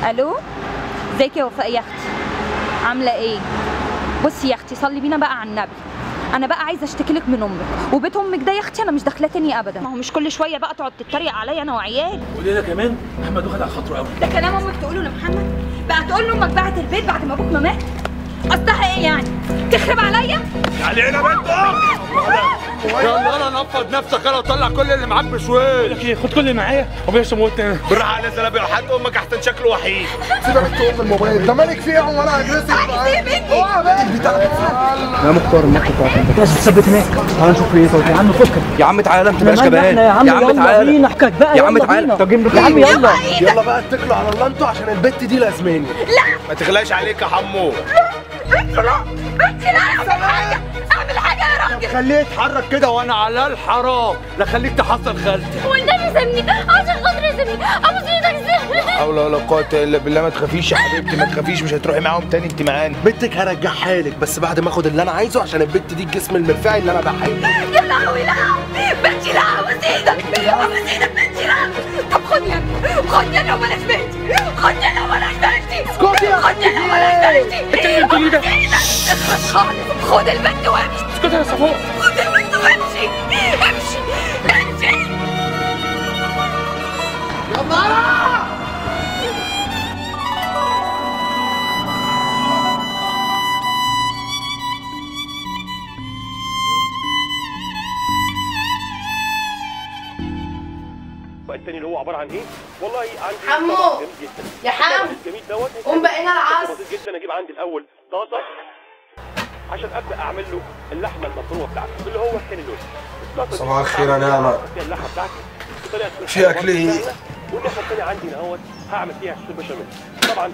الو، ازيك يا وفاء يا اختي؟ عامله ايه؟ بصي يا اختي، صلي بينا بقى على النبي. انا بقى عايزه اشتكي لك من امك، وبيت امك ده يا اختي انا مش داخلاه تاني ابدا. ما هو مش كل شويه بقى تقعد تتريق عليا انا وعيالي. وليله كمان محمد واخد على خاطره قوي. ده كلام امك تقوله لمحمد؟ بقى تقول له امك باعت البيت بعد ما ابوك ما مات؟ قصدها ايه يعني؟ تخرب عليا؟ يعني هنا بنت يلا انا نفض نفسك انا وطلع كل اللي معاك بشويش. بقول لك ايه، خد كل اللي معايا وبلاش تموتني انا. بالراحه على زلابي وحد امك احسن شكله وحيد. سيبك انت ام الموبايل ده مالك فيه يا عم؟ وانا اجريسيف مني بتاعك يا مختار الماتش بتاعك انت كده تثبت هناك. تعالى نشوف ايه صوتي يا عم. فكك يا عم تعالى ما تبقاش كمان. يا عم تعالى بينا احكك بقى. يا عم تعالى. طب يا عم يلا يلا بقى اتكلوا على الله انتوا عشان البت دي لازماني. ما تغلاش عليك يا حمو. انت لا اعمل حاجه يا راجل. خليه يتحرك كده وانا على الحرام لا خليك تحصل خالتي. والنبي سيبني عشان خاطري سيبني ابوس ايدك سيبني. لا حول ولا قوه الا بالله. ما تخافيش يا حبيبتي ما تخافيش، مش هتروحي معاهم تاني انت معانا. بنتك هرجعها لك بس بعد ما اخد اللي انا عايزه عشان البت دي الجسم المنفعل اللي انا بحبه. يا لهوي لا بنتي، لا ابوس ايدك ابوس ايدك بنتي لا. طب خدني انا وبلاش بنتي، خدني انا وبلاش بنتي، خدني انا وبلاش بنتي. انت اللي بتقولي ده؟ اخلص خالص، خد البنت وامشي. اسكتي يا صفاء. خد البنت وامشي امشي. التاني اللي هو عباره عن ايه؟ والله عندي حمو جميل جدا. يا حمو الجميل دوت قوم بقينا العصر. بسيط جدا. اجيب عندي الاول طاسه عشان ابدا اعمل له اللحمه المفرومه بتاعتي اللي هو الثاني لون. صباح الخير يا نعمه. اللحمه بتاعتي بطريقه في اكل ايه؟ والناحيه الثانيه عندي اهوت هعمل فيها صوص بشاميل. طبعا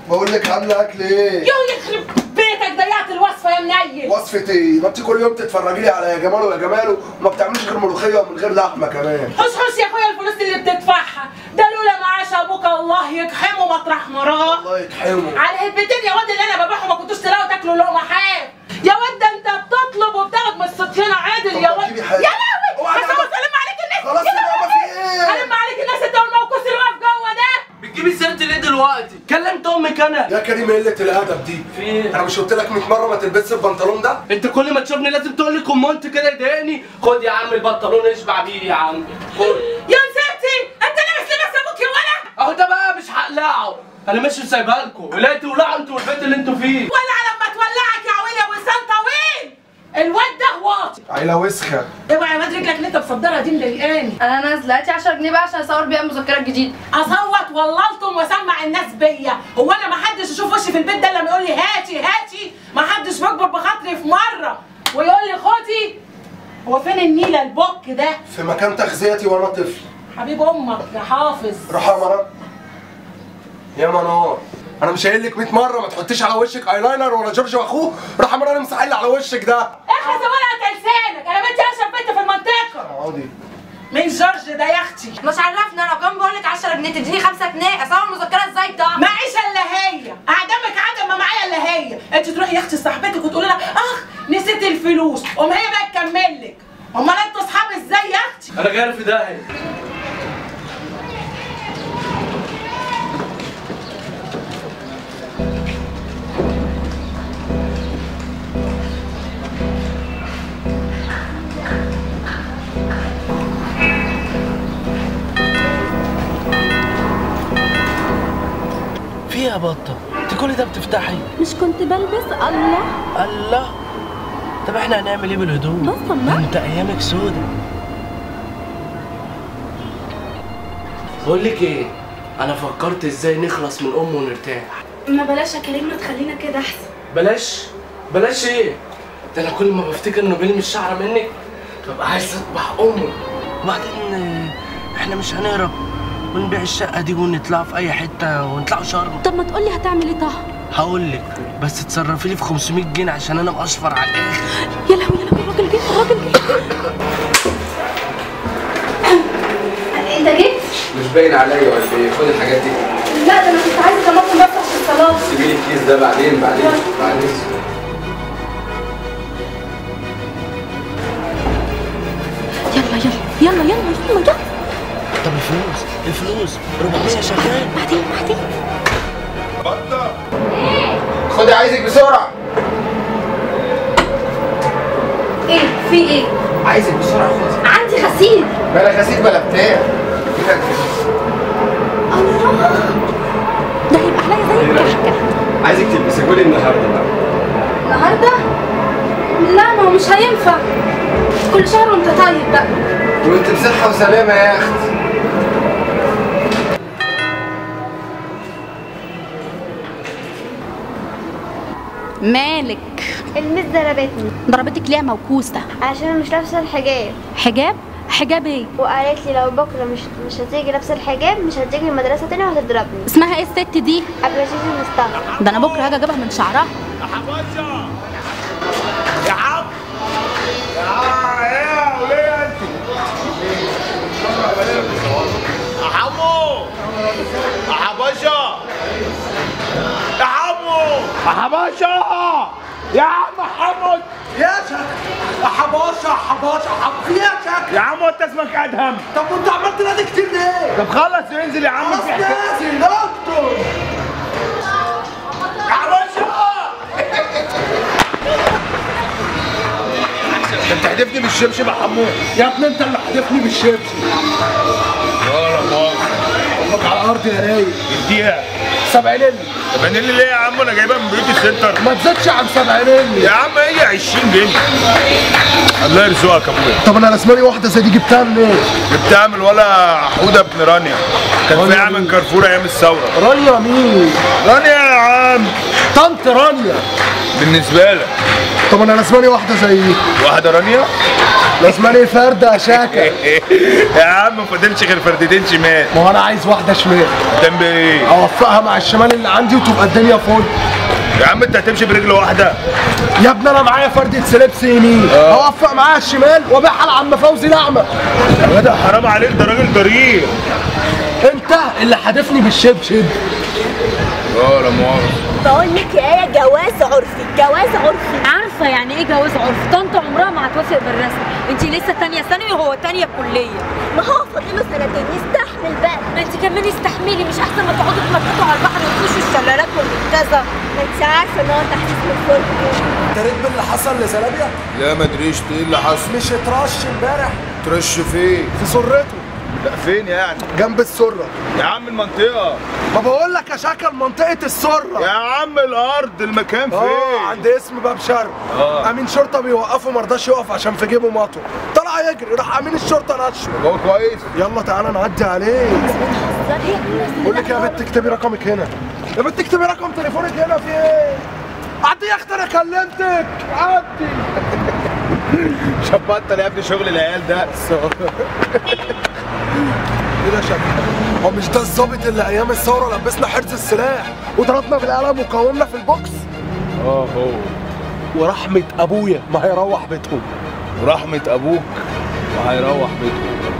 بقول لك عامله اكل ايه؟ يو يخرب بيتك ضيعت الوصفه يا منيل. وصفه ايه؟ ما انت كل يوم تتفرجي لي على يا جماله ويا جماله وما بتعمليش غير ملوخيه ومن غير لحمه كمان. حش حش يا اخويا الفلوس اللي بتدفعها ده لولا معاش ابوك الله يجحمه مطرح مراه. الله يجحمه. على البيتين يا واد اللي انا ببيعهم ما كنتوش تلاقوا تاكلوا لقمه حاف. يا واد ده انت بتطلب وبتاخد من السطيانه عادل يا واد. يا لهوي بس هو سلم عليك الناس. خلاص يا ماما في ايه؟ سلم عليك الناس انت والموقوس اللي واقف جوه ده. بتجيبي سيرة ليه دلوقتي؟ كلمت امك انا. يا كريم قله الادب دي. في ايه؟ انا مش قلت لك 100 مره ما تلبسش البنطلون ده؟ انت كل ما تشوفني لازم تقول لي كومنت كده يضايقني. خد يا عم البنطلون اشبع بيه يا عم. خد. يا نسيتي انت لابس لبس ابوك يا ولا. اهو ده بقى مش هقلعه. انا مش سايبها لكم. ولاقي تولعوا انتوا والبيت اللي انتوا فيه. ولع لما تولعك يا عويل ولسان طويل. الواد ده واطي. عيله وسخه. اوعى يا واد رجلك اللي انت مصدرها دي مضايقاني. انا نازله هاتي 10 جنيه بقى عشان اصور بيها مذكرات جديده. اصوت واللطم واسمع الناس بيا. هو انا ما حدش يشوف وشي في البيت ده لما يقول لي هاتي هاتي؟ ما حدش بيكبر بخاطري في مره ويقول لي خدي. هو فين النيله البوك ده؟ في مكان تغذيتي وانا طفل. حبيب امك يا حافظ. روح يا منار. يا منار انا مش قايل لك 100 مره ما تحطيش على وشك ايلاينر ولا جورج واخوه. روح يا منار امسح لي على وشك ده. اخلص ورقه لسانك. انا بنتي اشرب بنت في المنطقه. اقعدي. مين جورج ده يا اختي؟ مش عرفني انا كمان بقول لك 10 جنيه تديني 5 جنيه اصور مذكرات ازاي طبعا. معيش الا هي، اعدمك عدم ما معايا الا هي. انت تروحي يا اختي لصاحبتك وتقولي لها اخ نسيت الفلوس، قوم هي بقى تكمل لك. امال انتوا اصحاب ازاي يا اختي؟ انا جاي في داهيه. يا بطه انت كل ده بتفتحي؟ مش كنت بلبس؟ الله. طب احنا هنعمل ايه بالهدوم؟ بص الله. انت ايامك سودة. بقول لك ايه، انا فكرت ازاي نخلص من امه ونرتاح. ما بلاش يا كريم، ما تخلينا كده احسن. بلاش ايه؟ ده انا كل ما بفتكر انه بيلمس شعره منك ببقى عايز اذبح امه. وبعدين احنا مش هنهرب ونبيع الشقة دي ونطلع في أي حتة ونطلعوا شرم. طب ما تقولي هتعمل ايه طه؟ هقولك بس تصرفي لي في 500 جنيه عشان أنا مقشفر على الآخر. يا لهوي يا لهوي الراجل جه. انت جيت؟ مش باين عليا ولا ايه؟ خد الحاجات دي. لا ده انا كنت عايزه طماطم بس عشان الصلاه. سيبي لي الكيس ده بعدين. يلا. طب الفلوس 400 شغال. بعدين خدي عايزك بسرعه. ايه في ايه؟ عايزك بسرعه خدي. عندي غسيل. بلا غسيل بلا بتاع. الله، ده هيبقى عليا زي الكحكه. عايزك تلبسيه لي النهارده بقى. النهارده؟ لا ما هو مش هينفع، كل شهر وانت طيب بقى. وانت بصحه وسلامه يا اختي. مالك؟ المس ضربتني. ضربتك ليه موكوسه؟ عشان مش لابسه الحجاب. حجاب؟ حجاب ايه؟ وقالت لي لو بكره مش هتيجي لابسه الحجاب مش هتيجي المدرسه تاني وهتضربني. اسمها ايه الست دي؟ قبل شيشي مصطفى. ده انا بكره هاجي اجيبها من شعرها. يا عم يا وليه انت يا حمو يا حباشا يا حمو يا حباشا يا عم حمود يا شك يا حباشا في يا شك. يا عم انت اسمك ادهم. طب وانت عمال تنادي كتير ليه؟ طب خلص وانزل يا عم. خلاص نازل دكتور. يا حباشا انت حدفني بالشبشب يا حمو. يا ابني انت اللي حدفني بالشبشب. ولا مؤاخذة. امك على الارض يا رايق. اديها 70 اللي. 80 اللي ليه يا عم؟ انا جايبها من بيوتي سنتر. ما تزيدش عن 70 اللي. يا عم هي 20 جنيه. الله يرزقك يا ابويا. طب انا رسمالي واحده زي دي جبتها منين؟ جبتها من ولا حوده ابن رانيا. كان فيها من كارفور ايام الثوره. رانيا مين؟ رانيا يا عم. طنط رانيا. بالنسبه لك. طب انا رسمالي واحده زي دي. واحده رانيا؟ رسمالي فرده يا شاكا. يا عم ما فاضلش غير فردتين شمال. ما هو انا عايز واحده شمال. جنب ايه؟ اوفقها مع الشمال اللي عندي وتبقى الدنيا فل. يا عم انت هتمشي برجل واحده؟ يا ابني انا معايا فردة سلبس يمين، اوفق معاها الشمال وابيعها لعم فوزي الاعمى. يا جدع حرام عليك، ده راجل ضرير. انت اللي حادفني بالشبشب. لا مؤاخذة. بقول لك ايه، جواز عرفي. جواز عرفي عارفه يعني ايه جواز عرفي؟ طنط عمرها ما هتوافق بالرسم. انت لسه تانية ثانوي وهو تانية كليه. ما هو فاضله سنتين، يستحمل بقى. ما انت كمان استحملي، مش احسن ما تقعدوا تنططوا على البحر وتخشوا الشلالات والمنتزه. ما انت عارفه ان هو تحديث من الفرن. انت ريت باللي حصل لزلابيا؟ لا ما ادريش ايه اللي حصل. مش اترش امبارح؟ ترش فين؟ في سرته. لا فين يعني؟ جنب السره. يا عم المنطقة. ما بقول لك يا شاكا منطقة السره. يا عم الارض المكان فين؟ عند اسم باب شرق. امين شرطة بيوقفه ما رضاش يقف عشان في جيبه مطوه. طلع يجري راح امين الشرطة نشره. هو كويس؟ يلا تعالى نعدي عليه. بقول لك يا بنت اكتبي رقمك هنا. يا بنت اكتبي رقم تليفونك هنا. في ايه؟ عدي يا اختي انا كلمتك. عدي. شبطل يا ابني شغل العيال ده. ايه ده شكل؟ هو مش ده الظابط اللي ايام الثوره لبسنا حرز السلاح وضربنا بالقلم وقاومنا في البوكس؟ هو ورحمه ابويا ما هيروح بيتهم. ورحمه ابوك ما هيروح بيتهم.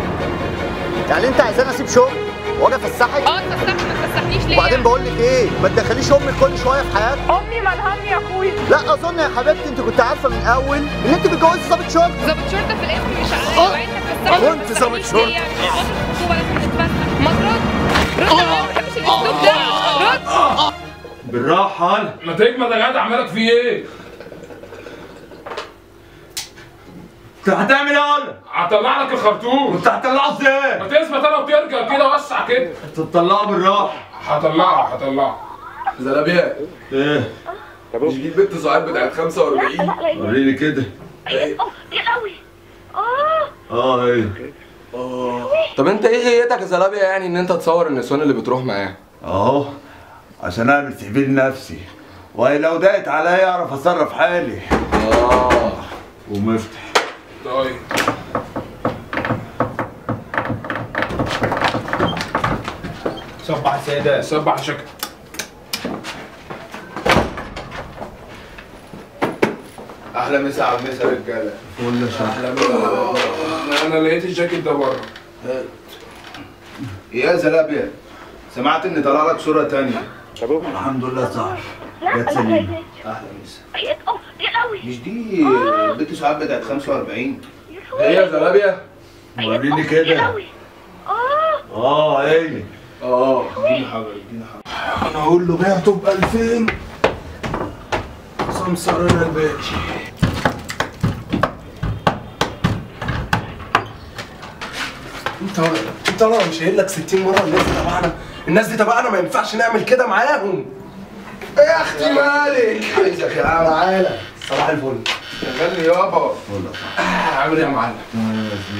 يعني انت عايزاني اسيب شغل واجي افسحك؟ اتفسحني ما تفسحنيش ليه؟ وبعدين بقول لك ايه، ما تدخليش امك كل شويه في حياتك. امي مالهمني يا اخويا. لا اظن يا حبيبتي انت كنت عارفه من الاول ان انت بتجوزي ضابط شرطه. ضابط شرطه في الاسم مش عليا، وانت في السفر وانت ضابط شرطه. يعني الخطوبه لازم تتفسح. ما ترد رد، انا ما بحبش الاسلوب ده. رد بالراحه. انا ما تجمد يا جدع، مالك في ايه؟ انت هتعمل ايه؟ هطلع لك الخرطوم. انت هتطلعه ازاي؟ ما تثبت انا وترجع كده، وسع كده. تطلعه بالراحه. هطلعه. زلابيا ايه؟ مش دي البنت صاحب بتاعت 45؟ وريني كده. يا قوي. ايه. طب انت ايه غيتك يا زلابيا يعني ان انت تصور النسوان اللي بتروح معاه؟ اهو عشان اعمل سيفيل نفسي، ولو ضاقت عليا اعرف اتصرف حالي. ومفتح. طيب صبح السيدات. صبح يا شكل. احلى مسا على المسا رجاله. ولا شكل. احلى مسا. انا لقيت الجاكيت ده بره. يا زلابيا، سمعت ان طلع لك صوره تانية. الحمد لله صح. جت سليمه. اهلا مسا. يا قوي. مش دي بنت سعاد بتاعت 45؟ هي يا زلابيا؟ وريني كده. يا قوي. ايه. اديني حجر. انا اقول له بعته ب 2000. وخمسرنا الباقي. انت انا مش قايل لك 60 مره الناس دي تبعنا؟ الناس دي تبعنا، ما ينفعش نعمل كده معاهم. ايه يا اختي مالك؟ عايزك يا تعالى. صباح الفل. شغال يابا. عامل ايه يا معلم؟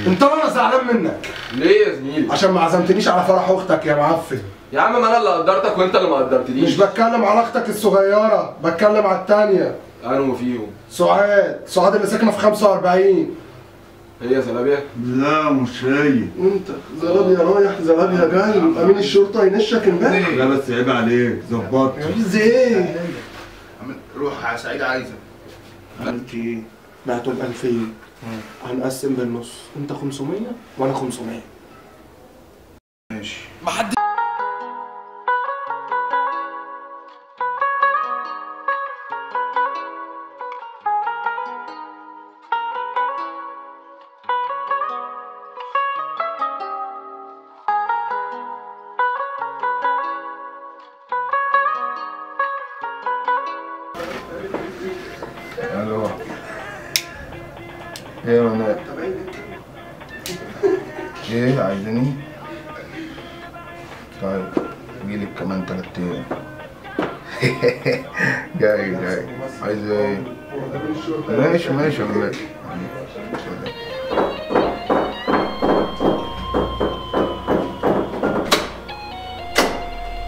انت انا زعلان منك. ليه يا زميلي؟ عشان ما عزمتنيش على فرح اختك يا معفن. يا عم ما انا اللي قدرتك وانت اللي ما قدرتنيش. مش بتكلم على اختك الصغيره، بتكلم على الثانيه. انو فيهم؟ سعاد اللي ساكنه في 45. هي زلابيا؟ لا مش هي. انت زلابيا رايح زلابيا جاي، امين الشرطه ينشك امبارح. لا بس عيب عليك، ظبطت. عايز ايه؟ روح يا سعيد عايزك. عملت ايه؟ بعتوا ب 2000. هنقسم بالنص، انت 500 وانا 500. ماشي. ما حد الو. ايه يا منال؟ ايه عايزاني؟ طيب اجيلك كمان 3 ايام. جاي. عايز ايه؟ ماشي يا منال.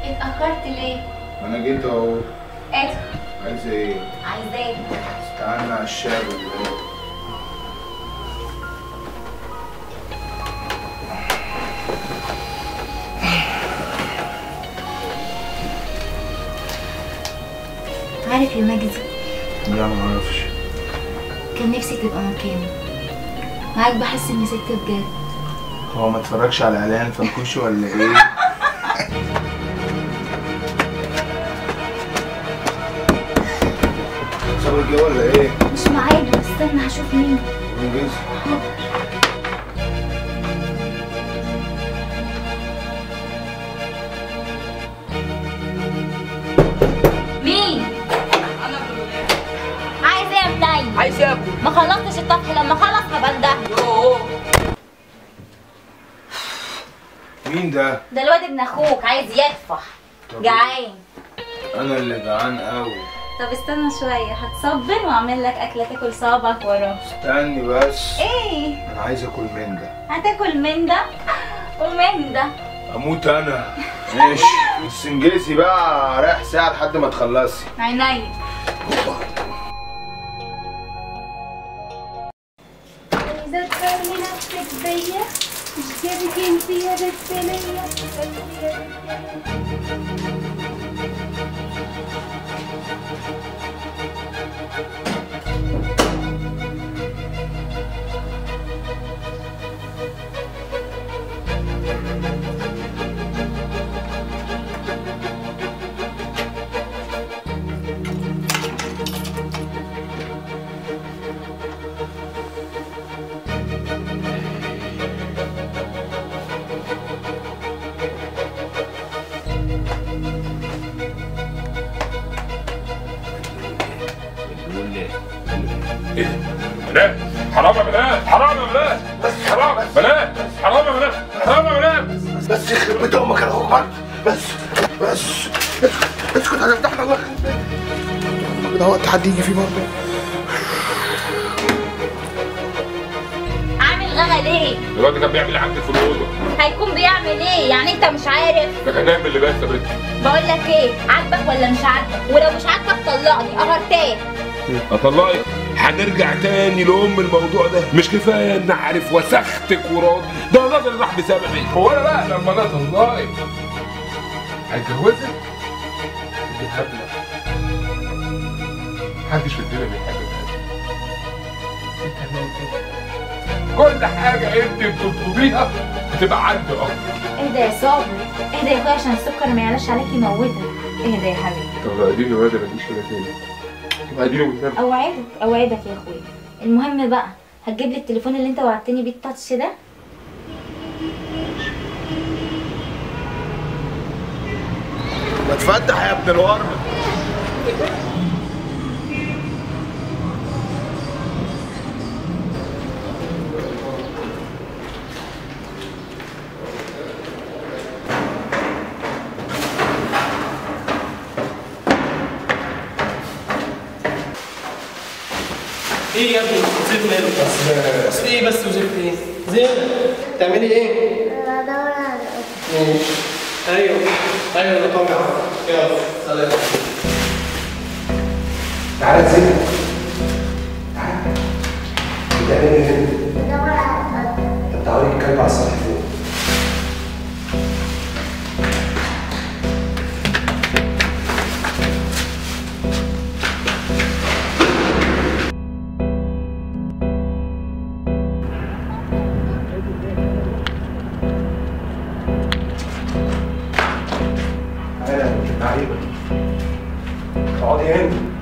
اتأخرت ليه؟ انا جيت اهو. ادخل. عايز ايه؟ عايزاك. استعنا على الشاب ولا ايه؟ عارف يا ماجد؟ لا ما اعرفش. كان نفسي تبقى مكاني. معاك بحس اني ست بجد. هو ما اتفرجش على اعلان فنكوش ولا ايه؟ صبرك ايه ولا ايه؟ مش معاده، استنى هشوف مين. انجز. مين؟ عايز ايه يا منيل؟ عايز ايه يا ابني؟ ما خلصتش الطبخ، لما خلص هبنده. مين ده؟ ده الواد ابن اخوك عايز يطفح. جعان. انا اللي جعان قوي. طب استنى شويه، هتصبن واعمل لك اكله تاكل صوابعك وراه. استني بس. ايه؟ انا عايز اكل من ده. هتاكل من ده؟ قول من ده. اموت انا. ماشي بس انجليزي بقى، رايح ساعه لحد ما تخلصي. عينيا. إذا تخلي نفسك بيا مش جابك انت يا بنت ليا. بنات حرام يا بنات، حرام يا بنات، بس حرام بنات، حرام يا بنات، حرام يا بنات. بس يخرب بيت امك يا اخوك. بس اسكت هنفتحنا الله يخرب بيتك. ده وقت حد يجي فيه برضه. عامل غدا ليه؟ الواد كان بيعمل عندي في الاوضه. هيكون بيعمل ايه؟ يعني انت مش عارف؟ ده كان نايم باللباس يا بنتي. بقول لك ايه، عاجبك ولا مش عاجبك؟ ولو مش عاجبك طلقني قهرتك. اطلقك؟ هنرجع تاني لام الموضوع ده. مش كفايه ان عارف وسختك وراضي؟ ده الراجل راح بسببي. هو انا بقى لما انا اطلقك هتجوزك؟ دي هبله. محدش في الدنيا بيحب الهبل. كل حاجه انت بتطلبيها بتبقى عندي اكتر. اهدى يا صابر، اهدى يا اخويا عشان السكر ما يعلاش عليك يموتك. اهدى يا حبيبي. طب اديني واد ما تجيش كده تاني. طب اديني والنبي. اوعدك يا اخويا. المهم بقى، هتجيب لي التليفون اللي انت وعدتني بيه التاتش ده؟ ما تفتح يا ابن الورد. ايه يا ابني؟ زفت ماله؟ اصل ايه بس وزفت ايه؟ زينة بتعملي ايه؟ بدور على قطة. ايوه انا طامع. يلا سلام. تعالى زين. تعالى. بتعملي ايه هنا؟ بدور على قطة. طب تعالي الكلب على السطح فوق. تعالي اقعدي هنا.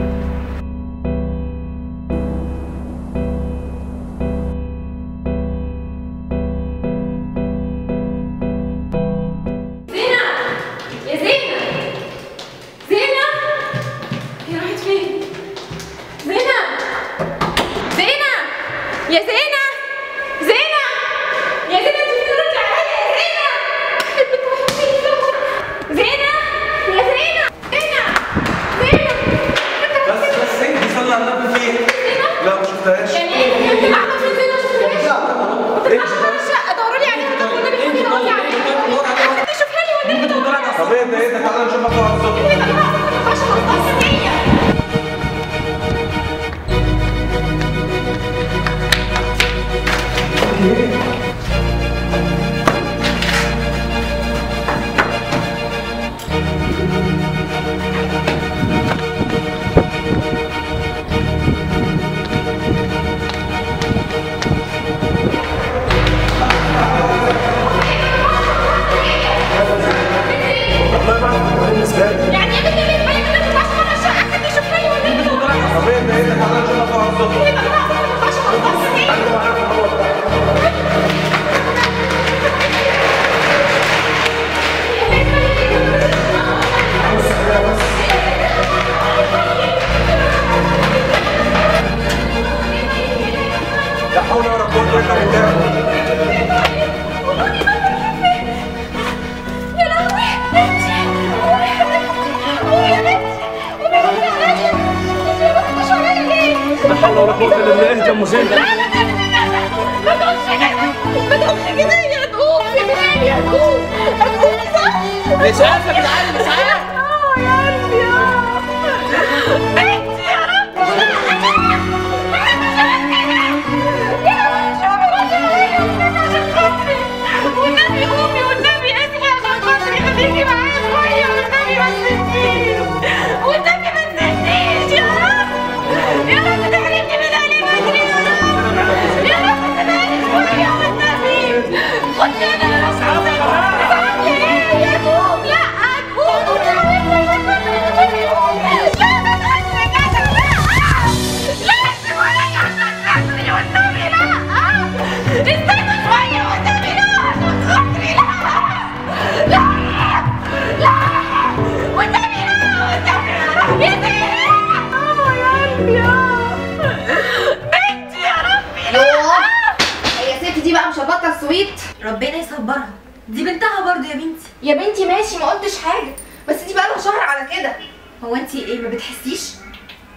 ربنا يصبرها، دي بنتها برضه يا بنتي. يا بنتي ماشي ما قلتش حاجه، بس دي بقى لها شهر على كده. هو انت ايه ما بتحسيش؟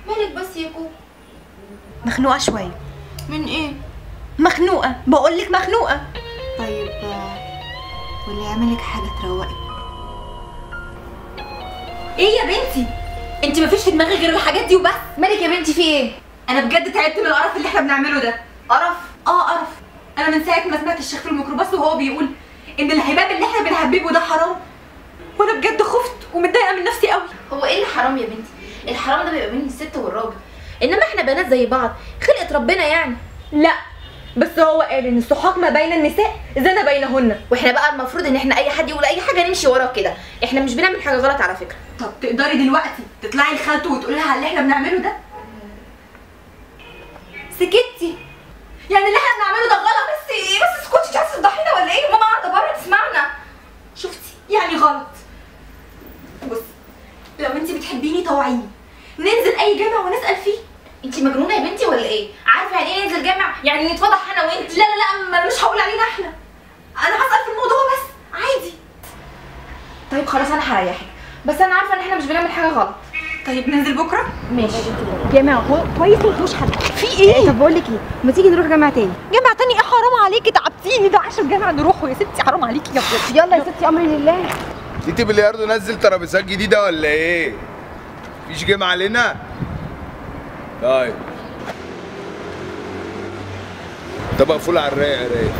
مالك بس يا كوكو؟ مخنوقه شويه. من ايه؟ مخنوقه، بقول لك مخنوقه. طيب واللي يعملك حاجه تروقك. ايه يا بنتي؟ انت مفيش في دماغك غير الحاجات دي وبس. مالك يا بنتي في ايه؟ انا بجد تعبت من القرف اللي احنا بنعمله ده. قرف؟ قرف. انا من ساعه ما سمعت الشيخ في الميكروباص وهو بيقول ان الهباب اللي احنا بنهببه ده حرام، وانا بجد خفت ومتضايقه من نفسي قوي. هو ايه الحرام يا بنتي؟ الحرام ده بيبقى بين الست والراجل، انما احنا بنات زي بعض، خلقت ربنا يعني. لا بس هو قال ان السحاق ما بين النساء زنا بينهن، واحنا بقى المفروض ان احنا اي حد يقول اي حاجه نمشي وراه كده. احنا مش بنعمل حاجه غلط على فكره. طب تقدري دلوقتي تطلعي لخالته وتقولي لها اللي احنا بنعمله ده؟ سكتي يعني اللي احنا بنعمله ده غلط؟ بس اسكتي، انت عايزه تفضحينا ولا ايه؟ ماما قاعده بره تسمعنا. شفتي يعني غلط. بصي لو انت بتحبيني طوعيني ننزل اي جامع ونسال فيه. انت مجنونه يا بنتي ولا ايه؟ عارفه يعني ايه ننزل جامع؟ يعني نتفضح انا وانت. لا ما مش هقول علينا احنا، انا هسال في الموضوع بس عادي. طيب خلاص انا هريحك، بس انا عارفه ان احنا مش بنعمل حاجه غلط. طيب ننزل بكره؟ ماشي. جامعة هو كويس ما فيهوش حد. في ايه؟ طب بقول لك ايه؟ ما تيجي نروح جامعة تاني. جامعة تاني ايه؟ حرام عليكي تعبتيني، ده 10 جامعة نروحوا يا ستي، حرام عليكي يا بنتي. يلا يا ستي امري لله. انت بلياردو نزل ترابيزات جديده ولا ايه؟ مفيش جيم علينا؟ طيب طب اقفل على الرايق يا رايق.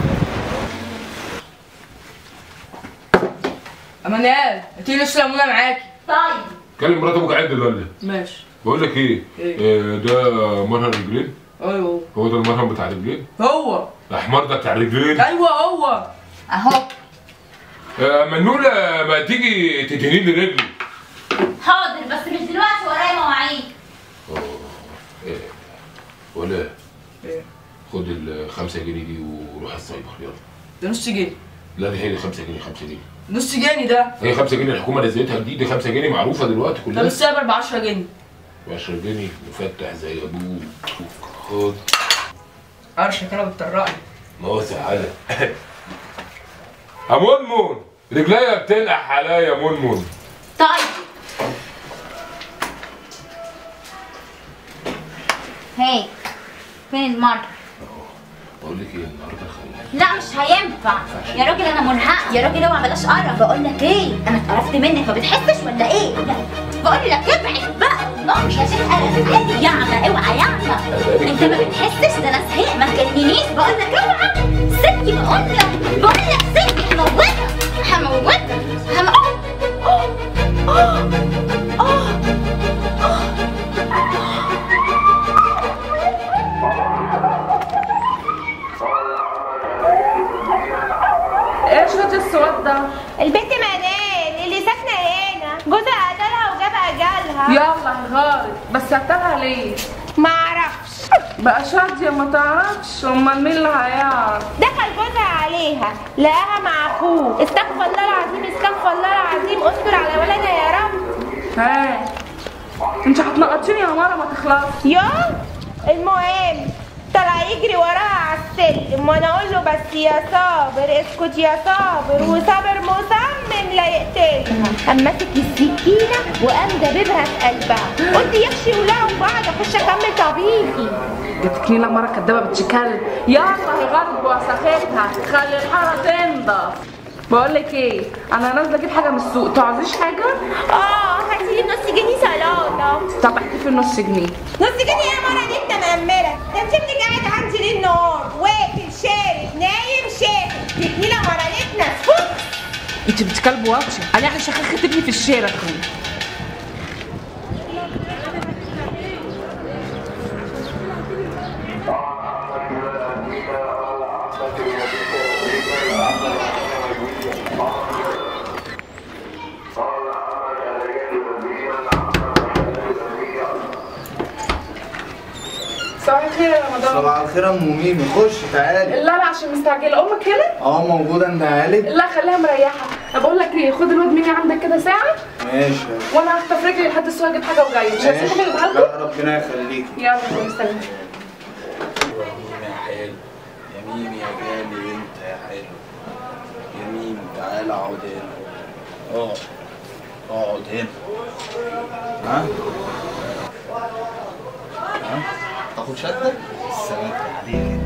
امانيال هاتي لي ليمونه معاكي. طيب كلم مرات ابوك عدل ولا؟ ماشي. بقول لك ايه؟ ده مرهم رجلين؟ ايوه هو ده المرهم بتاع الرجلين؟ هو الاحمر ده بتاع الرجلين؟ ايوه هو اهو. منولة ما تيجي تدهني لي رجلي. حاضر بس مش دلوقتي، ورايا مواعيد. ايه ولا ايه؟ خد ال 5 جنيه دي وروح السايبر يلا. ده نص جنيه. لا دي هي 5 جنيه 5 جنيه. نص جنيه ده؟ هي 5 جنيه الحكومه نزلتها جديد، دي 5 جنيه معروفه دلوقتي كلها. طب السايبر ب 10 جنيه. ب 10 جنيه مفتح زي ابوك. خد. قرشك انا بتطرقني. موسع على يا منمن رجليا بتنقح عليا يا منمن. طيب هي فين المرة؟ بقول لك ايه النهارده خلينا. لا مش هينفع يا راجل، انا منحقه يا راجل، اوعى بلاش قرف. بقول لك ايه، انا اتقرفت منك ما بتحسش ولا ايه؟ بقول لك ابعد بقى، مش عشان قرف عادي. ياما اوعى ياما، انت ما بتحسش، ده انا زهقت ما تكلمنيش. بقول لك اوعى سيبني، بقول لك سيبني، هموتك ايه شوية السواد ده؟ البنت منال اللي ساكنه هنا جوزها قتلها وجاب اجلها. يلا غارت، بس قتلها ليه؟ معرفش. بقى شادية ما تعرفش، امال مين اللي هيعرف؟ دخل جوزها عليها لقاها مع اخوه. استغفر الله العظيم، استغفر الله العظيم، استر على ولدها يا رب. ها انت هتنقطيني يا مره ما تخلصش. يا المهم طلع يجري وراها على السلم، وانا اقول له بس يا صابر اسكت يا صابر، وصابر مصمم لا يقتلها. قام ماسك السكينه وقام دببها في قلبها. قلت يخشي ولعوا بعض، اخش اكمل طبيخي. جبتني لك مره كدابه بتشكل. يلا الغرب وسخيتها، خلي الحاره تنضف. بقول لك ايه، انا نازله اجيب حاجه من السوق، تعوزيش حاجه؟ هاتي لي نص جنيه سلطه. طب احتفي نص جنيه. نص جنيه يا مره دي انت مأمره؟ ده انت ابنك قاعد عندي ليل نهار، واكل شارب نايم شاهد، تكميله مرانتنا فوق. انت بنت كلب واطشه، انا احلى شخخت ابني في الشارع كمان. صباح الخير يا رمضان. صباح الخير يا ام ميمي، خش تعالي. لا عشان مستعجله. امك هنا؟ موجوده، انت عالج؟ لا خليها مريحه. بقول لك ايه، خد الواد مني عندك كده ساعه. ماشي. وانا هخطف رجلي لحد السوق اجيب حاجه وجايه. مش هسيبكم اجيبها لكم؟ لا ربنا يخليكي. يلا سلام. يا حلو يا ميمي يا جامي انت يا حلو يا ميمي، تعالى اقعد هنا. اقعد هنا. ها تاخد شدك؟ السلام عليك.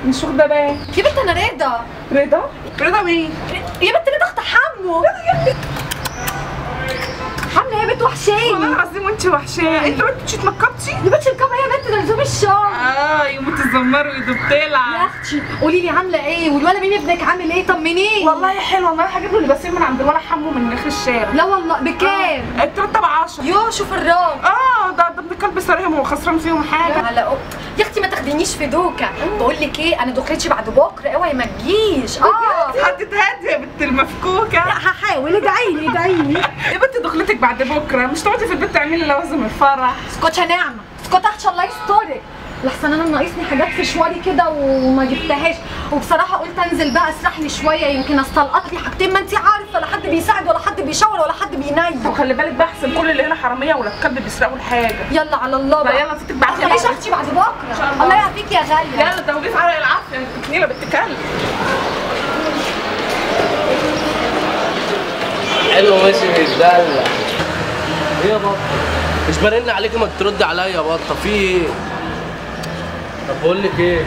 مش واخده بالي. يا بنت انا رضا. رضا مين؟ يا بنت رضا اخت حمو. حمو يا بنت وحشاني. والله العظيم انت وحشاه. انت بنت مش اتنقبتي؟ يا بنتي الكام يا بنت، ده لزوم الشغل. يوم تزمروا ايده بتلعب. يا اختي قولي لي عامله ايه، والولا مين ابنك عامل ايه؟ طمنيه. والله حلو، والله هجيب له لباسين من عند الولا حمو من اخر الشارع. لا والله بكام؟ التلاتة ب10. يو شوف الراجل. ده ابن كلب سارهم هو خسران فيهم حاجه. يا اختي ما تاخدينيش في دوكه. بقول لك ايه، انا دخلتي بعد بكره، اوعي ما تجيش. هتتهدي يا بنت المفكوكه. هحاول. ادعي لي ادعي لي يا بنت دخلتك بعد بكره، مش تقعدي في البيت تعملي لوازم الفرح. اسكتي يا نعمه، اسكتي اخشى الله يسترك. لحسن انا ناقصني حاجات في شوالي كده وما جبتهاش، وبصراحه قلت انزل بقى اسرح لي شويه، يمكن استلقط لي حاجتين. ما انت عارفه لا حد بيساعد ولا حد بيشاور ولا حد بينيم. وخلي بالك بقى احسن كل اللي هنا حراميه ولا الكلب بيسرقوا الحاجه. يلا على الله بقى. يلا ستك بعتي ليش اختي بعد بكره؟ الله يعافيك يا غاليه. يلا توليف على العافيه انت نيله بنت كلب. حلو ماشي بيتدلع. ايه يا بطه؟ مش برن عليكي ما تردي عليا يا بطه، في ايه؟ طب بقول لك ايه؟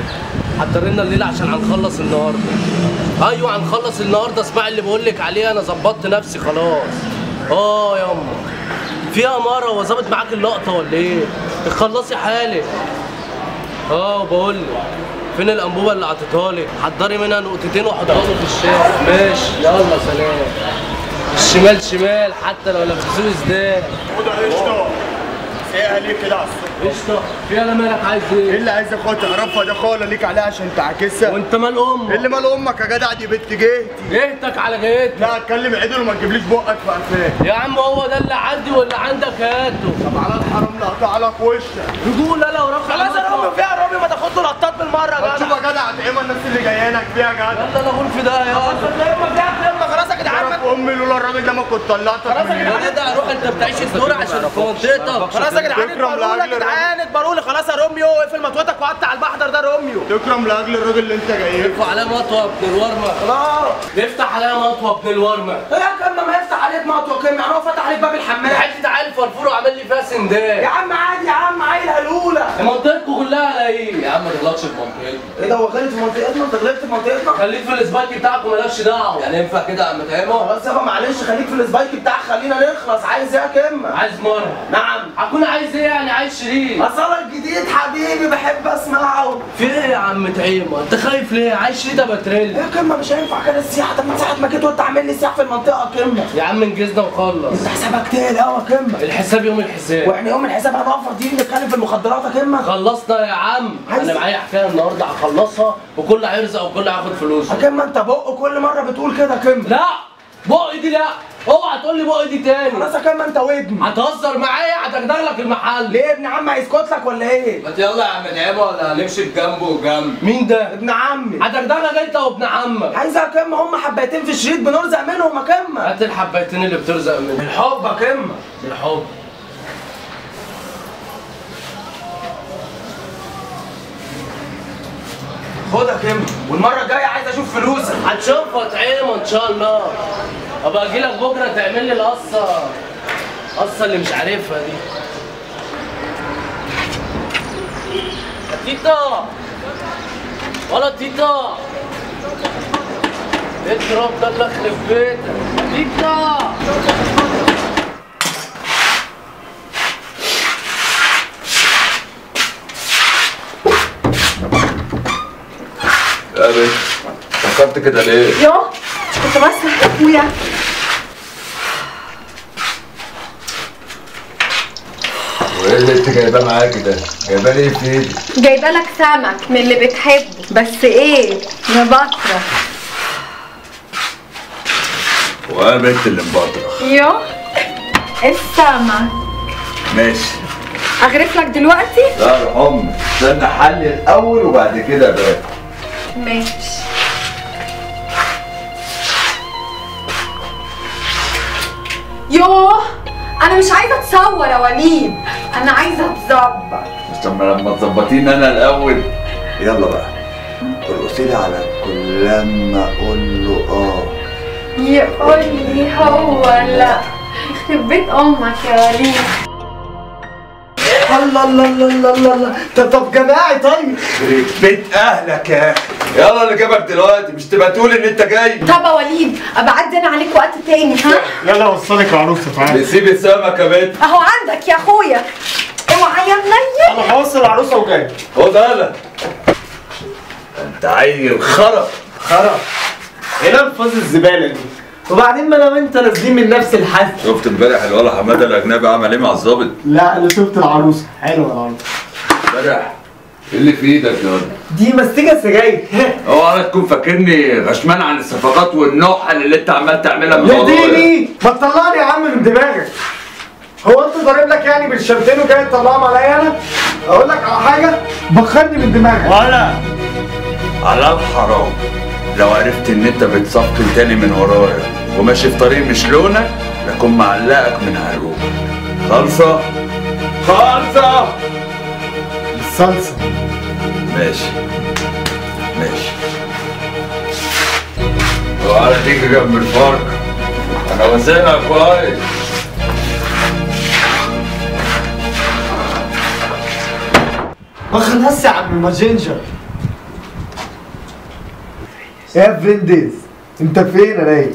حضرنا الليله عشان هنخلص النهارده. ايوه هنخلص النهارده، اسمعي اللي بقول لك عليه، انا ظبطت نفسي خلاص. ياما في اماره، هو ظابط معاك اللقطه ولا ايه؟ تخلصي حالك. بقول لك فين الانبوبه اللي عطيتها لك؟ حضري منها نقطتين وحطها له في الشارع. ماشي يلا سلام. الشمال شمال حتى لو لبسوه ازاي. قشطه سايقها ليه كده على الصبح؟ قشطه فيها لا مالك عايز ايه؟ ايه اللي عايز اخويا تعرفها؟ ده خاله ليك عليها عشان تعكسها. وانت مال امك؟ ايه اللي مال امك يا جدع؟ دي بنت جهتي. جهتك على جهتك. لا اتكلم عدل وما تجيبليش بقك في قفاك. يا عم هو ده اللي عندي واللي عندك هاته. طب على الحرام لا اقطع لك وشك. رجوله لا ورفع. خلاص يا رامي فيها رامي، ما تاخد له لقطات بالمره يا جدع. شوف يا جدع هتقيمها الناس اللي جايينك فيها يا جدع. يلا انا اقول في ده يلا. خلاص يا جدعان. امي لولا الراجل ده ما كنت طلعتك من هنا. يا جدع روح انت بتعيش الدور عشان في منطقتك. خلاص يا جدعان اكبروا يا جدعان اكبروا لي. خلاص يا روميو اقفل مطوتك وقطع المحضر ده روميو. تكرم لاجل الراجل اللي انت جاي له. عليه مطوه ابن الورمه. خلاص نفتح عليها مطوه ابن الورمه. ايه يا كم ما يفتح عليك مطوه كم؟ يعني هو فتح عليك باب الحمام. الحته تعالى الفرفور وعمل لي فيها سندان. يا عم عادي يا عم، عيل هلوله. منطقتكم كلها قليل يا عم، ما تغلطش في منطقتنا. ايه ده هو غلط في منطقتنا؟ انت غلطت في منطقتنا؟ خليك في السبايك بتاعك ومالكش دعوه. يعني ينفع كده يا عم تهمه؟ خلاص يابا معلش خليك في السبايك بتاعك، خلينا نخلص. عايز ايه يا كمه؟ عايز مره. نعم. هكون عايز ايه يعني؟ عايز شريك. اصالك جديد حبيبي بحب اسمعه. في ايه يا عم تعيمه؟ انت خايف ليه؟ عايز شريك بترل. يا كمه مش هينفع كده السياحه. طب من ساعه ما جيت وانت عامل لي سياحه في المنطقه يا كمه. يا عم انجزنا وخلص. انت حسابك تقيل قوي يا كمه. الحساب يوم الحساب. واحنا يوم الحساب هنقف فاضيين نتكلم في المخدرات يا كمه. خلصنا يا عم. انا معايا حكايه النهارده هخلصها وكل هيرزق وكل هياخد فلوسه. يا كمه انت بق كل مره بتقول كده يا كمه. لا بق دي لا، اوعى تقول لي بق دي تاني. خلاص يا كمه انت ودني. هتهزر معايا هتجدغ لك المحل. ليه ابن عمي هيسكت لك ولا ايه؟ ما يلا يا عم تعبه ولا هنمشي بجنبه وجنب. مين ده؟ ابن عمي. هتجدغك انت وابن عمك. عايز يا كمه هم حبايتين في الشريط بنرزق منهم يا كمه. هات الحبايتين اللي بترزق منهم. بالحب يا كمه. بالحب. خد يا كمه، والمره الجايه عايز اشوف فلوسك. هتشوفها تعيمه ان شاء الله. ابقى اجي لك بكره تعمل لي القصه اللي مش عارفها دي. يا تيتا ولا تيتا، اضرب ده اللي يخرب بيتك. تيتا يا بنت فكرت كده ليه؟ يو كنت بسمع اخويا. وايه اللي انت جايباه معاكي ده؟ جايباه ليه في ايدك؟ جايبه لك سمك من اللي بتحبه، بس ايه مبطرة. وانا بنت اللي مبطرخ. يو السمك ماشي. اغرف لك دلوقتي؟ لا يا امي استنى حل الاول وبعد كده بقى. ماشي. يوه انا مش عايزه اتصور يا وليد، انا عايزه اتظبط. طب لما تظبطيني انا الاول. يلا بقى ارقصي لي على كل لما اقول له يقول لي هو لا. يخرب بيت امك يا وليد. الله الله الله الله الله. طب جماعي طيب. بيت اهلك يا اخي. يلا اللي جابك دلوقتي مش تبقى تقول ان انت جاي. طب يا وليد ابقى اعدي انا عليك وقت تاني ها؟ يلا اوصلك العروسه تعالى. بسيب السمك يا بنت. اهو عندك يا اخويا. اوعى يا منيل. انا هوصل العروسه وجاي. خد انا. انت عيل خرا. ايه الفاظ الزباله دي؟ وبعدين ما انا وانت نازلين من نفس الحد. شفت امبارح الولا حماده الاجنبي عمل ايه مع الظابط؟ لا انا شفت العروسه، حلوه العروسه. امبارح ايه اللي في ايدك يا ولد؟ دي مستيكه سجاير. اوعى تكون فاكرني غشمان عن الصفقات والنحل اللي انت عمال تعملها من يا ورايا. ديني ما تطلعني يا عم من دماغك. هو انت ضارب لك يعني بالشمتين وجاي تطلعهم عليا انا؟ اقول لك على حاجه بخرني من دماغك. ولا على الحرام لو عرفت ان انت بتصفقي تاني من ورايا وماشي في طريق مش لونك لكون معلقك من عروق. خالصه؟ الصلصه. ماشي وعلى تيجي جنب الفرق انا وزنها كويس. ما خلاص يا عم ماجنجر. يا فينديز انت فين يا رايق؟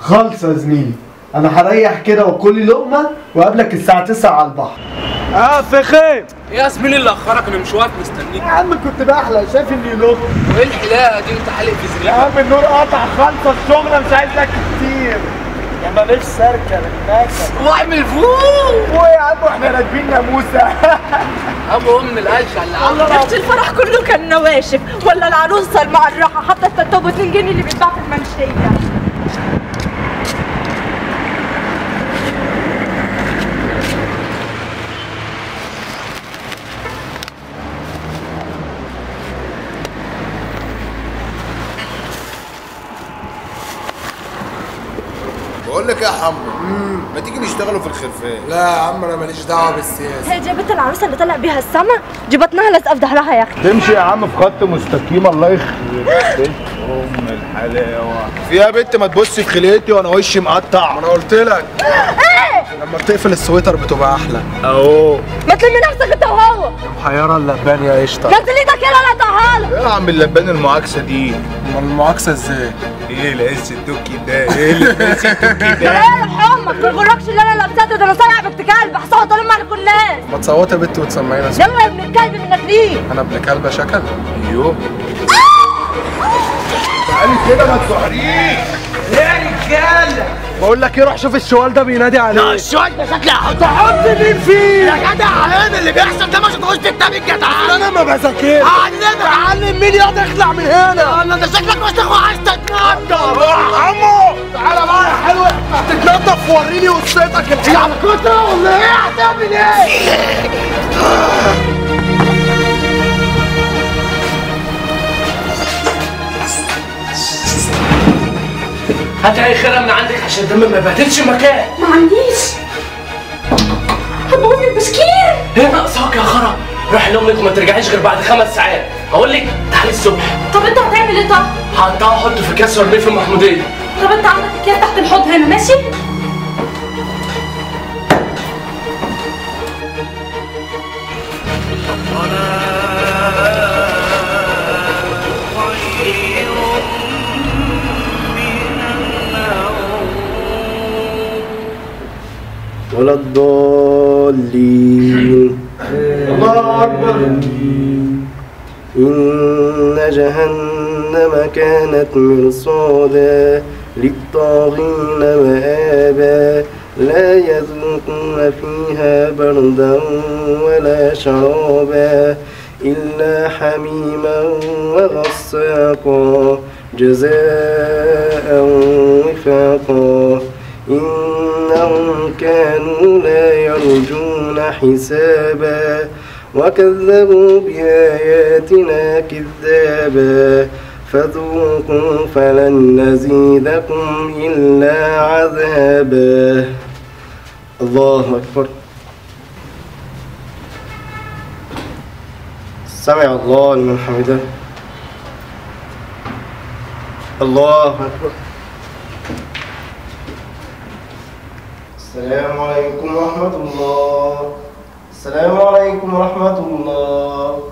خالصه يا زميلي، انا هريح كده واكل لقمه وقابلك الساعه 9 على البحر. فخيم. يا زميلي اللي اخرك انا مش واقف مستنيك. يا عم كنت بحلق شايف اني لقمه. وايه الحلاقه دي انت حالق في زريبه؟ يا عم النور قطع خالصه الشغله مش عايز لك كتير. يا ما مش سركه المكنه. واعمل فوق. يا عم احنا راكبين ناموسه. ابو ام القشه اللي عامله شفت الفرح كله كان نواشف ولا العروسه المعرقه حتى التوب 2 جنيه اللي بيتباع في المنشيه. بقول لك ايه يا حمو، ما تيجي نشتغلوا في الخرفان. لا يا عم انا ماليش دعوه بالسياسه. هي جابت العروسه اللي طلع بيها السما جبتناها لازقه في ظهرها يا اختي. تمشي يا عم في خط مستقيم. الله يخرب بيت ام الحلاوه. فيها بنت ما تبصي في خليتي وانا وشي مقطع. انا قلت لك لما بتقفل السويتر بتبقى احلى. اهو ما تلمي نفسك انت وهو. محيره اللبان يا قشطه. نزل ايدك يلا انا تعالى. ايه يا عم اللبان المعاكسه دي؟ امال المعاكسه ازاي؟ ايه العز التوكي ده؟ ايه العز التوكي ده؟ ايه حمك ما يغركش اللي انا لابساته ده، انا صايع بنت كلب هصوت الم على كل الناس. ما تصوتي يا بنت وتسمعينا اسمك. يلا يا ابن الكلب منك ليه؟ انا ابن كلبه شكل؟ ايوه تعالي كده ما تسحريش يا رجاله بقول لك ايه، روح شوف الشوال ده بينادي عليك. لا الشوال ده شكلي هحط مين فيه؟ يا جدع عين اللي بيحصل ده ما شفتوش في كتاب الجدع. انا ما بذاكرش. اعلم مين يقدر يطلع من هنا. انا ده شكلك مش عايز تتنطط. يا عمو تعالى بقى يا حلوه هتتنطط وريني وصيتك الحلوه. يا كتر ولا ايه هتعمل ايه؟ هات اي خيره من عندك عشان الدم ما يبهدلش المكان. ما عنديش. هبوظ البشكير. ايه ناقصاك يا خرا؟ روح لامك وما ترجعيش غير بعد 5 ساعات. اقول لك تعالي الصبح. طب انت هتعمل ايه طب؟ هقطعه واحطه في كاس وارميه في المحموديه. طب انت عندك اكياس تحت الحوض هنا ماشي؟ ولا الضالين. الله أكبر. إن جهنم كانت مرصادا للطاغين مآبا لا يذوقون فيها بردا ولا شرابا إلا حميما وغساقا جزاء وفاقا إنهم كانوا لا يرجون حسابا وكذبوا بآياتنا كذابا فذوقوا فلن نزيدكم إلا عذابا. الله أكبر. سمع الله لمن حمده. الله أكبر. السلام عليكم ورحمة الله. السلام عليكم ورحمة الله.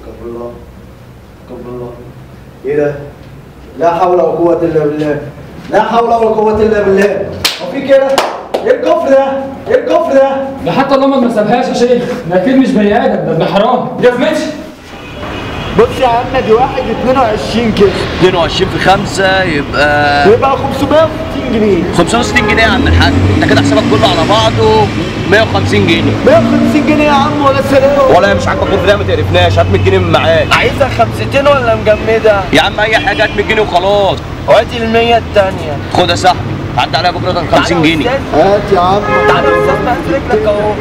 كبر الله كبر الله. ايه ده؟ لا حول ولا قوة الا بالله. لا حول ولا قوة الا بالله. هو في كده؟ ايه الكفر ده؟ ايه الكفر ده؟ ده حتى الله ما سابهاش يا شيخ، ده اكيد مش بني ادم، ده ابن حرام. يا فهمتش؟ بص يا عم دي واحد 22 كده. 22 في 5 يبقى 560 جنيه. 560 جنيه يا عم الحاج، انت كده حسابك كله على بعضه 150 جنيه. 150 جنيه يا عم ولا سلام. ولا مش عاجبك الكفر ده ما تقرفناش، هات 100 جنيه من معاك. عايزها 50 ولا مجمدة؟ يا عم اي حاجه، هات 100 جنيه وخلاص. وهاتي ال 100 التانية. خد يا صاحبي، عدى عليا بكره ده 50 جنيه. هات يا عم. تعالى يا استاذ بقى رجلك اهو.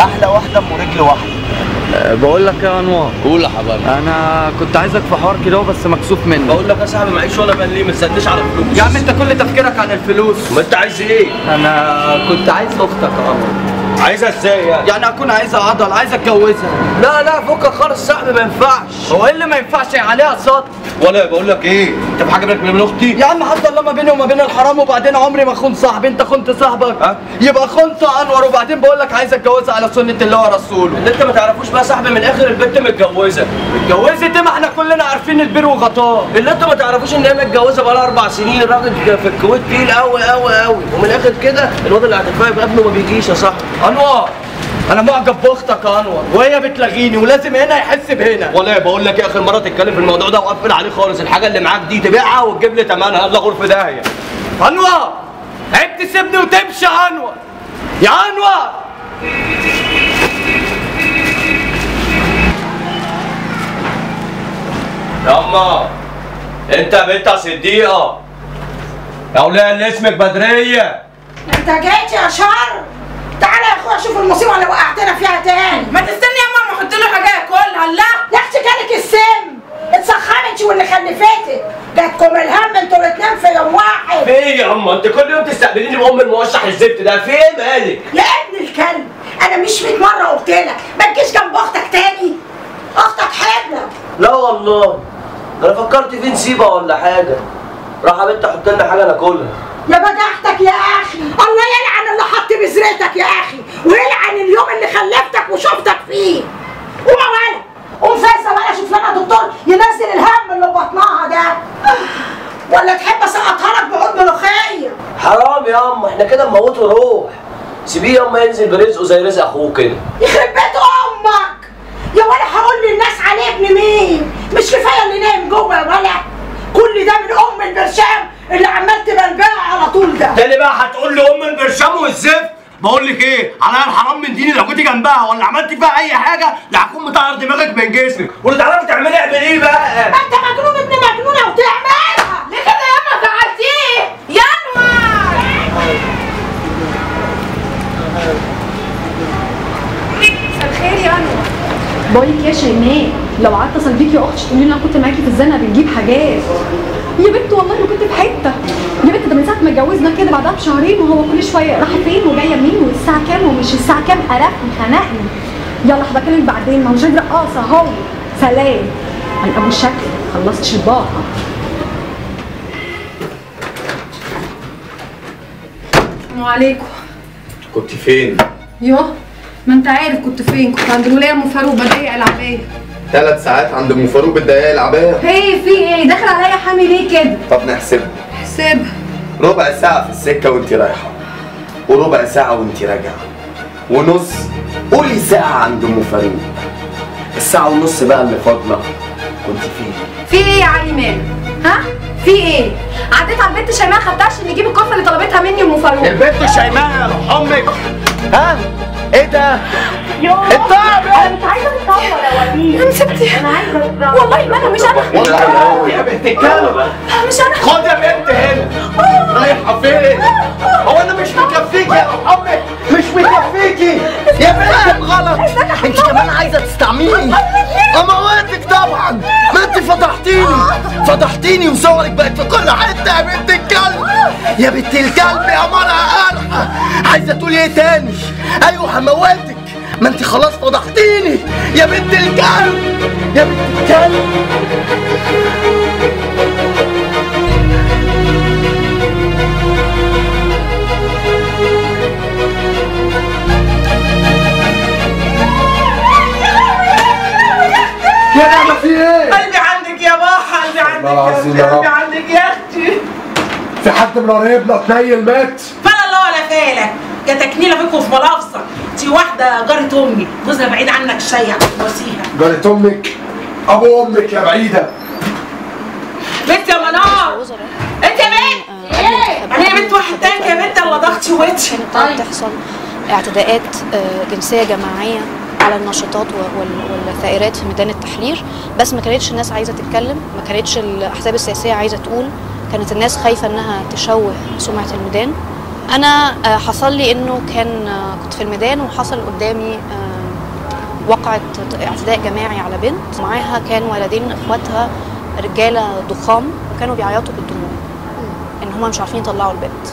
احلى واحده ام رجل واحده. بقول لك يا انوار. قول يا حبيبي. انا كنت عايزك في حوار كده بس مكسوف منك. بقول لك يا صاحبي معيش ولا بليه، ما تستنيش على الفلوس. يا عم انت كل تفكيرك عن الفلوس. ما انت عايز ايه؟ انا كنت عايز اختك يا قمر. عايزها ازاي يعني؟ يعني اكون عايزها عضل، عايز اتجوزها. لا فكك خالص صاحبي، ما ينفعش. هو ايه اللي ما ينفعش؟ عليها صوت. ولا بقول لك ايه؟ انت في حاجه بينك وبين اختي؟ يا عم حصل الله ما بيني وما بين الحرام، وبعدين عمري ما خنت صاحبي. انت خنت صاحبك. ها؟ يبقى خنت انور. وبعدين بقول لك عايز اتجوزها على سنه الله ورسوله. اللي انت ما تعرفوش بقى صاحبي، من الاخر البنت متجوزه. اتجوزت؟ ما احنا كلنا عارفين البير وغطاه. اللي انت ما تعرفوش ان هي متجوزه بقى لها 4 سنين، الراجل في الكويت تقيل قوي قوي قوي، ومن الاخر كده الواد اللي هتتفاهم ابنه ما بيجيش يا صاحبي. انور انا معجب باختك يا انور، وهي بتلغيني ولازم هنا يحس بهنا. ولا بقول لك ايه، اخر مره تتكلم في الموضوع ده وقفل عليه خالص. الحاجه اللي معاك دي تبيعها وتجيب لي ثمنها. يلا غرفه داهيه. انور عيب تسيبني وتمشي يا انور. يا انور ياما انت يا بنت صديقه يا وليه اللي اسمك بدريه. انت جيت يا شر. تعالى يا اخويا شوف المصيبه اللي وقعتنا فيها تاني. ما تستني يا ماما احط له حاجه ياكلها. لا يا اختي جالك السم، اتسخنتش واللي خلفتك. جاتكم الهم انتوا الاتنين في يوم واحد. في ايه يا اما؟ انت كل يوم تستقبليني بام الموشح الزفت ده، في ايه مالك؟ يا ابن الكلب انا مش 100 مره قلت لك ما تجيش جنب اختك تاني. اختك حبلك. لا والله ده انا فكرت في نسيبه ولا حاجه. راح يا بنت حط لنا حاجه ناكلها. يا بجحتك يا اخي، الله يلعن اللي حط بذرتك يا اخي، ويلعن اليوم اللي خلفتك وشفتك فيه. قوم يا ولد، قوم فاسه ولا شوف لنا دكتور ينزل الهم اللي في بطنها ده، ولا تحب اسقطها لك بعود ملوخيه؟ حرام يا اما، احنا كده نموته روح. سيبيه يا اما ينزل برزقه زي رزق اخوه كده. يخرب بيت امك يا ولا. هقول للناس عليه ابن مين؟ مش كفايه اللي نايم جوه يا ولا؟ كل ده من ام البرشام اللي عمال تبلبلها على طول ده. تاني بقى هتقول لي ام البرشام والزفت؟ بقول لك ايه، عليا الحرام من ديني لو كنت جنبها ولا عملت فيها اي حاجه لا هكون مطير دماغك من جسمك، واللي تعرفي تعملي اعمل ايه بقى؟ ما انت مجنون ابن مجنونه وتعملها. ليه كده ياما زعلتيه؟ يا انور مساء الخير يا انور. بقول لك يا شيماء، لو قعدت اتصل بيكي يا اختي تقولي لي انا كنت معاكي في الزنقه بنجيب حاجات. يا بنت والله ما كنت في حته. يا بنت ده من ساعه ما اتجوزنا كده بعدها بشهرين وهو كل شويه راح فين وجايه منين والساعه كام ومش الساعه كام، قرفني خنقني. يلا هبكلمك بعدين، ما هو مش رقاصه اهو. سلام. عن ابو الشكل خلصت شباها. السلام عليكم. كنت فين؟ يوه ما انت عارف كنت فين، كنت عند الوليه ام فاروق بضيق العبايه. 3 ساعات عند ام فاروق بتضيق العبايه؟ ايه في ايه؟ داخل عليا حامي ليه كده؟ طب نحسبها. احسبها. ربع ساعة في السكة وانت رايحة، وربع ساعة وانت راجعة، ونص، قولي ساعة عند ام فاروق. الساعة ونص بقى اللي فاضلة كنت فين؟ في ايه يا علي مالك؟ ها؟ في ايه؟ عديت على البنت شيماء خدتها عشان نجيب الكفته اللي طلبتها مني ام فاروق. البنت شيماء يا روح امك. ها؟ ايه ده؟ يوه انا مش عايزه اتطور يا وليد. امسكتي. انا عايزه اتطور. والله ما انا مش انا. والله يا بنت الكلب. مش انا. خد يا بنت هنا. رايحه فين؟ هو انا مش مكفيكي يا روح امك؟ مش مكفيكي يا بنت غلط. انت كمان عايزه تستعمليني. اموتك طبعا. ما انت فضحتيني وصورك بقت في كل حته يا بنت الكلب. يا بنت الكلب يا مرة قرحه. عايزه تقولي ايه تاني؟ ايوه هموتك ما انت خلاص فضحتيني يا بنت الكلب، يا بنت الكلب. يا نعمة في ايه؟ قلبي عندك يا باحة، قلبي عندك والله العظيم يا رب. قلبي عندك يا اختي. في حد من قرايبنا اتنيل مات؟ فلا الله ولا فالك، يا تكنيله فيكم في ملافظه. انتي واحده جارة امي، جوزها بعيد عنك شيع وسيها. جارة امك؟ ابو امك يا بعيدة. بنت يا منار، انت يا بنت ايه؟ يعني يا بنت واحد تاني يا بنت ولا ضغطي وتشي؟ كانت بتحصل اعتداءات جنسيه جماعيه على النشطات والثائرات في ميدان التحرير، بس ما كانتش الناس عايزه تتكلم، ما كانتش الاحزاب السياسيه عايزه تقول، كانت الناس خايفه انها تشوه سمعه الميدان. انا حصل لي انه كنت في الميدان وحصل قدامي وقعت اعتداء جماعي على بنت، معاها كان ولدين اخواتها رجاله ضخام وكانوا بيعيطوا بالدموع ان هم مش عارفين يطلعوا البنت.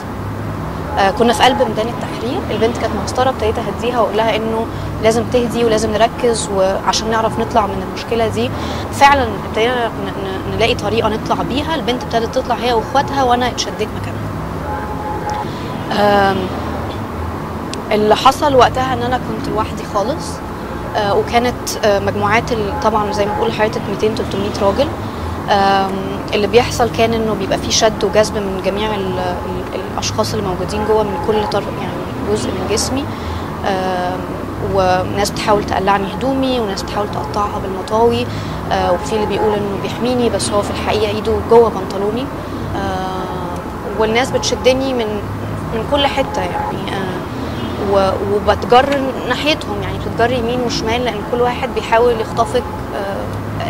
كنا في قلب ميدان التحرير، البنت كانت مسطره، ابتديت اهديها واقول لها انه لازم تهدي ولازم نركز وعشان نعرف نطلع من المشكله دي. فعلا ابتدينا نلاقي طريقه نطلع بيها، البنت ابتدت تطلع هي واخواتها وانا اتشديت مكانها. اللي حصل وقتها ان انا كنت لوحدي خالص، وكانت مجموعات طبعا زي ما بقول لحضرتك 200 300 راجل. اللي بيحصل كان انه بيبقى في شد وجذب من جميع الاشخاص اللي موجودين جوه من كل طرف، يعني جزء من جسمي، وناس بتحاول تقلعني هدومي وناس بتحاول تقطعها بالمطاوي، وفي اللي بيقول انه بيحميني بس هو في الحقيقه ايده جوه بنطلوني، والناس بتشدني من كل حته يعني، وبتجر ناحيتهم، يعني بتتجر يمين وشمال لان كل واحد بيحاول يخطفك.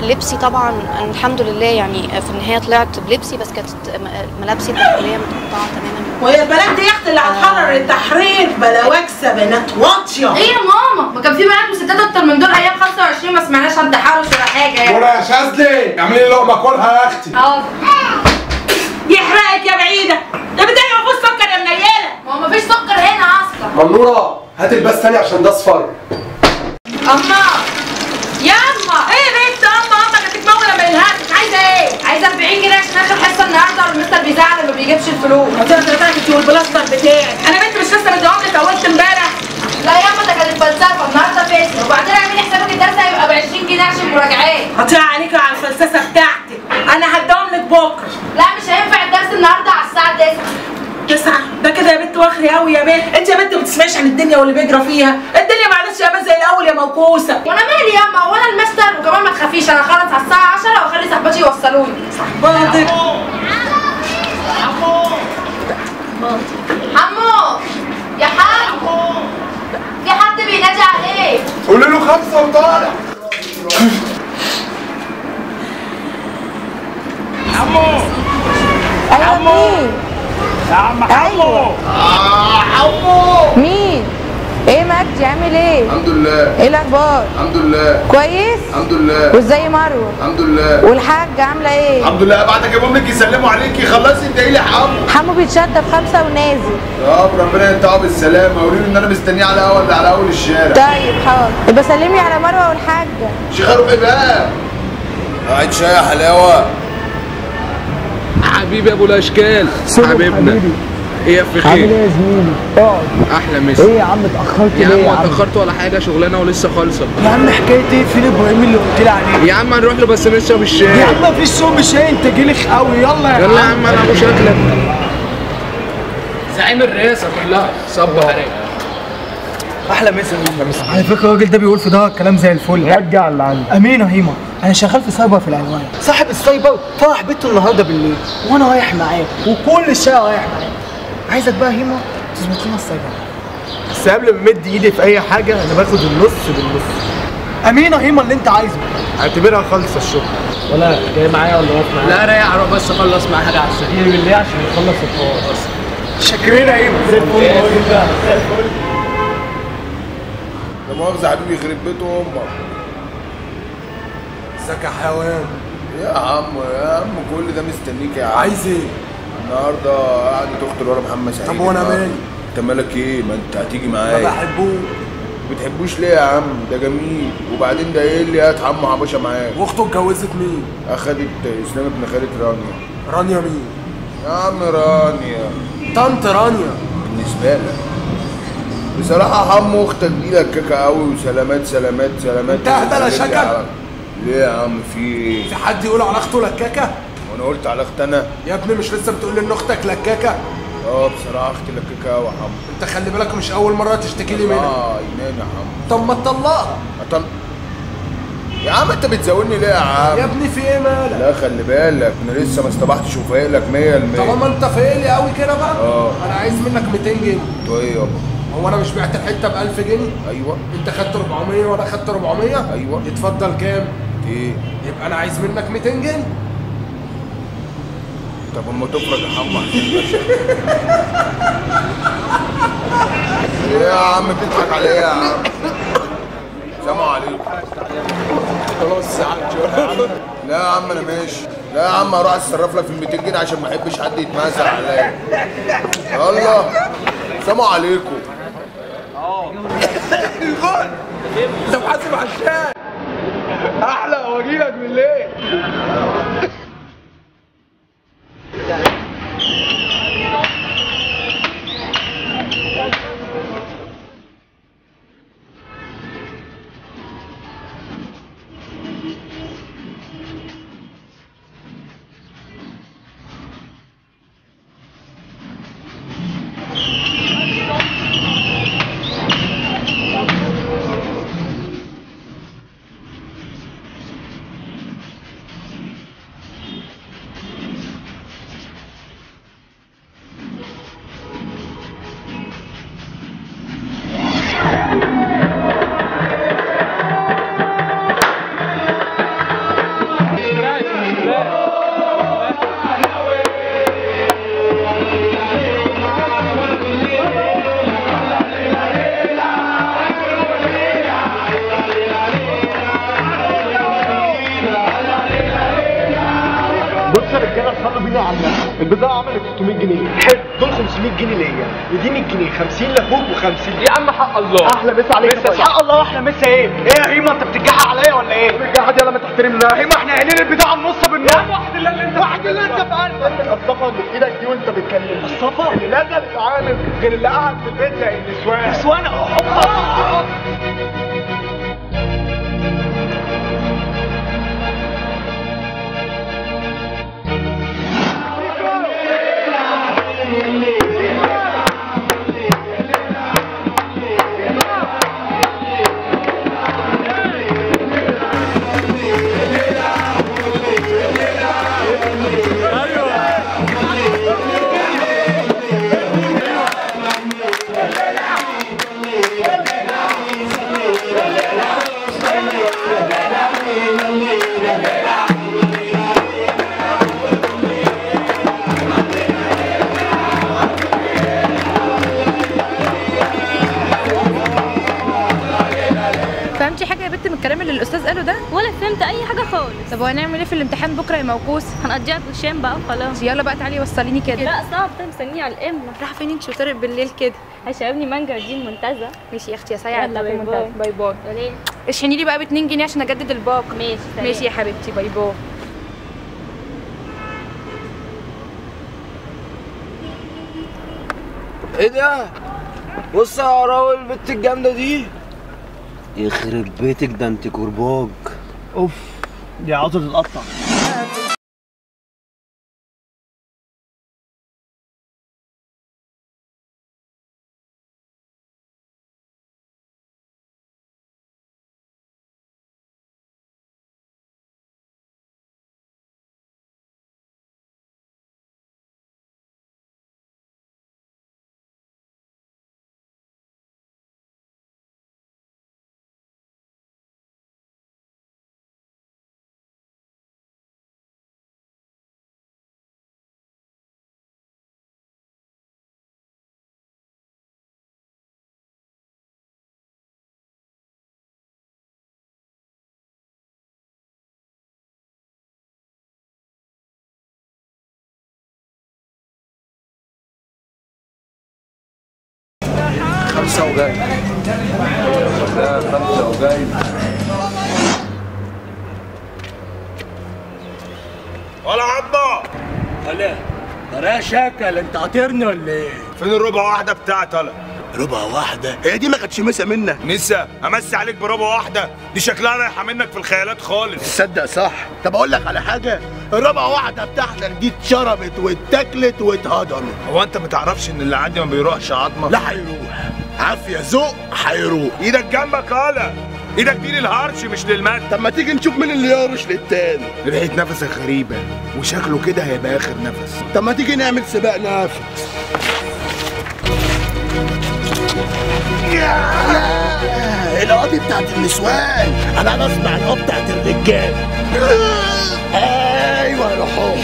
لبسي طبعا الحمد لله يعني في النهايه طلعت بلبسي، بس كانت ملابسي الداخليه متقطعه تماما. وهي البنات دي يا اختي اللي هتحرر التحرير بلا وكسه، بنات واطيه. ايه يا ماما؟ ما كان في بنات وستات اكتر من دول ايام 25 ما سمعناش عن تحرش ولا حاجه يعني. ولا يا شاذلي اعملي لي لقمه كلها يا اختي. حاضر. يحرقك يا بعيده، يا بنت ما فيهوش سكر يا منيله. ما هو مفيش سكر هنا اصلا. منوره هات الباس تاني عشان ده اصفر. اما يا اما ايه يا بنت؟ اما كانت تتمول لما يلهقك. عايزه ايه؟ عايزه 40 جنيه عشان اخر حصه النهارده والمستر بيزعل ما بيجيبش الفلوس. قلت لها انت والبلاستر بتاعك، انا بنت مش لسه مديهم لك اولت امبارح. لا ياما ده كانت فلسفه، النهارده فيزياء، وبعدين اعملي حسابك الدرس هيبقى ب 20 جنيه عشان مراجعات. هطيع عليكي على الفلسفه بتاعتك، انا هديهم لك بكره. لا مش هينفع الدرس النهارده على الساعه 9. ده كده يا بنت واخري قوي يا بنت. انت يا بنت ما بتسمعيش عن الدنيا واللي بيجرى فيها، الدنيا ما عادتش يا زي الاول يا موكوسه. وانا مالي ياما، وانا المستر، وكمان ما تخافيش انا خلص على الساعه 10 واخلي صاحباتي يوصلوني. صاحباتك؟ حمو يا حمو، في حد بينادي عليك. قولي له 5 وطالع. حمو حمو يا عم حمو. حمو مين؟ ايه مجدي عامل ايه؟ الحمد لله. ايه الاخبار؟ الحمد لله. كويس؟ الحمد لله. وازاي مروه؟ الحمد لله. والحاجه عامله ايه؟ الحمد لله. بعد اجيب امك يسلموا عليكي. خلصي ادعي لي حمو. حمو بيتشدى في 5 ونازل. طب ربنا ينتهى بالسلامه. قولي له ان انا مستنيه على اول الشارع. طيب حاضر. يبقى سلمي على مروه والحاجه. شيخه روحي بقى. قاعد شاي يا حلاوه. حبيبي ابو الاشكال حبيبنا. ايه يا في خير؟ عامل ايه يا زميلي؟ اقعد. احلى مسا. ايه يا عم اتاخرت ليه يا عم؟ ما اتاخرت ولا حاجه، شغلانه ولسه خالصه. يا عم حكايه ايه؟ فين ابراهيم اللي قلت لي عليه؟ يا عم هنروح له بس نشرب الشاي. يا عم مفيش شرب شاي، انت جيلك قوي. يلا يا عم. يلا يا عم انا ابو شكلك زعيم الرئاسه كلها. صب عليك. احلى مسا. على فكره الراجل ده بيقول في ظهرك كلام زي الفل. رجع اللي عندك. امين يا هيما، انا شغال في سايبر في العنوان. صاحب السايبر فرح بنته النهارده بالليل وانا رايح معاه وكل الشارع رايح معاه. عايزك بقى هيما تظبط لنا السايبر، بس قبل ما امد ايدي في اي حاجه انا باخد النص بالنص. امين يا هيما اللي انت عايزه. اعتبرها خالصه الشغل. ولا جاي معايا ولا واقف معايا؟ لا رايح اروح بس اخلص معاه حاجه على السريع بالله عشان نخلص الحوار اصلا. شاكرين يا هيما. زي الفل. زي الفل. لا مؤاخذة يا حبيبي، يخرب بيت امك. ازيك يا حيوان؟ يا عم كل ده مستنيك يا عم. عايز ايه؟ النهارده قعدت اخت الولد محمد سعيد. طب وانا مالي؟ انت مالك ايه؟ ما انت هتيجي معايا. ما بحبوش. بتحبوش ليه يا عم؟ ده جميل. وبعدين ده ايه اللي هات عمو حبشه معاك؟ واخته اتجوزت مين؟ اخدت اسلام ابن خالة رانيا. رانيا مين؟ يا عم رانيا، طنط رانيا. بالنسبه لك بصراحه حمو اختك دي لكاكه قوي، وسلامات سلامات سلامات. انت اهبل يا شكل؟ ليه يا عم في ايه؟ في حد يقول على اخته لكاكه؟ وانا قلت على اختي انا؟ يا ابني مش لسه بتقول ان اختك لكاكه؟ بصراحه اختي لكاكه قوي يا حمو. انت خلي بالك مش اول مره تشتكي لي منها. ينام يا حمو. طب ما تطلقها. يا عم انت بتزودني ليه يا عم؟ يا ابني في ايه مالك؟ لا خلي بالك انا لسه ما استبحتش وفايق لك 100%. طالما انت فايق لي قوي كده بقى انا عايز منك 200 جنيه. انتوا ايه يابا؟ هو انا مش بعت الحته ب 1000 جنيه؟ ايوه. انت خدت 400 وانا خدت 400؟ ايوه. اتفضل كام؟ ايه؟ يبقى انا عايز منك 200 جنيه. طب اما تفرج يا حمو ايه يا عم بتضحك على ايه يا عم؟ سلام عليكم. خلاص لا يا عم انا ماشي. لا يا عم هروح اتصرف لك في ال 200 جنيه عشان ما احبش حد يتمازق عليا. يلا سلام عليكم. انت محاسب على الشاي احلى واجيلك بالليل. بص يا رجاله صلوا بينا على النبي، البضاعه عملت 600 جنيه. حلو، دول 500 جنيه ليا ودي 100 جنيه، 50 لاخوك و50 يا عم حق الله. احلى مسا عليك. حق الله واحلى مسا ايه؟ ايه يا هيما انت بتتجحى عليا ولا ايه؟ بتتجحى دي؟ يلا ما تحترمنا. هيما احنا قايلين البضاعه النص بالنص. يا واحد اللي انت في قلبك. الصفا اللي في ايدك دي وانت بتكلم الصفا اللي نزل اتعامل غير اللي قعد في البيت زي النسوان. نسوان فهمتي حاجه يا بنت من الكلام اللي الاستاذ قاله ده؟ ولا فهمت اي حاجه خالص. طب وهنعمل ايه في الامتحان بكره يا موكوس؟ هنقضيها بوشام بقى وخلاص. يلا بقى تعالي وصليني كده. لا صعب ده مستنيه على الامه. رايحه فين انت وطارق بالليل كده؟ هشربني مانجا ودي المنتزه. ماشي يا اختي يا سايعه. يلا باي باي. باي باي. ليه؟ اشحني لي بقى ب 2 جنيه عشان اجدد الباقه. ماشي سلام. ماشي يا حبيبتي باي باي. ايه ده؟ بص يا عراوي البت الجامده دي. يخرب بيتك ده انت كرباج. اوف دي عاوزه تتقطع. خمسة وجاي. 5 وجاي. ولا عضة. يا شكل انت قاطرني ولا ايه؟ فين الربع واحدة بتاعتي يلا؟ ربع واحدة؟ هي دي ما كانتش مسا منك؟ نسا امسي عليك بربع واحدة؟ دي شكلها رايحة منك في الخيالات خالص. تصدق صح؟ طب اقول لك على حاجة، الربع واحدة بتاعتك دي اتشربت واتاكلت واتهضمت. هو انت ما تعرفش ان اللي عندي ما بيروحش عظمة؟ لا هيروح، عافية ذوق هيروح. ايدك جنبك يالا، ايدك دي للهرش مش للمد. طب ما تيجي نشوف مين اللي يهرش للتاني. ريحة نفسك غريبة وشكله كده هيبقى اخر نفس. طب ما تيجي نعمل سباق نفس. القاضي بتاعت النسوان، انا بسمع القاضي بتاعت الرجال. ايوه يا روحهم.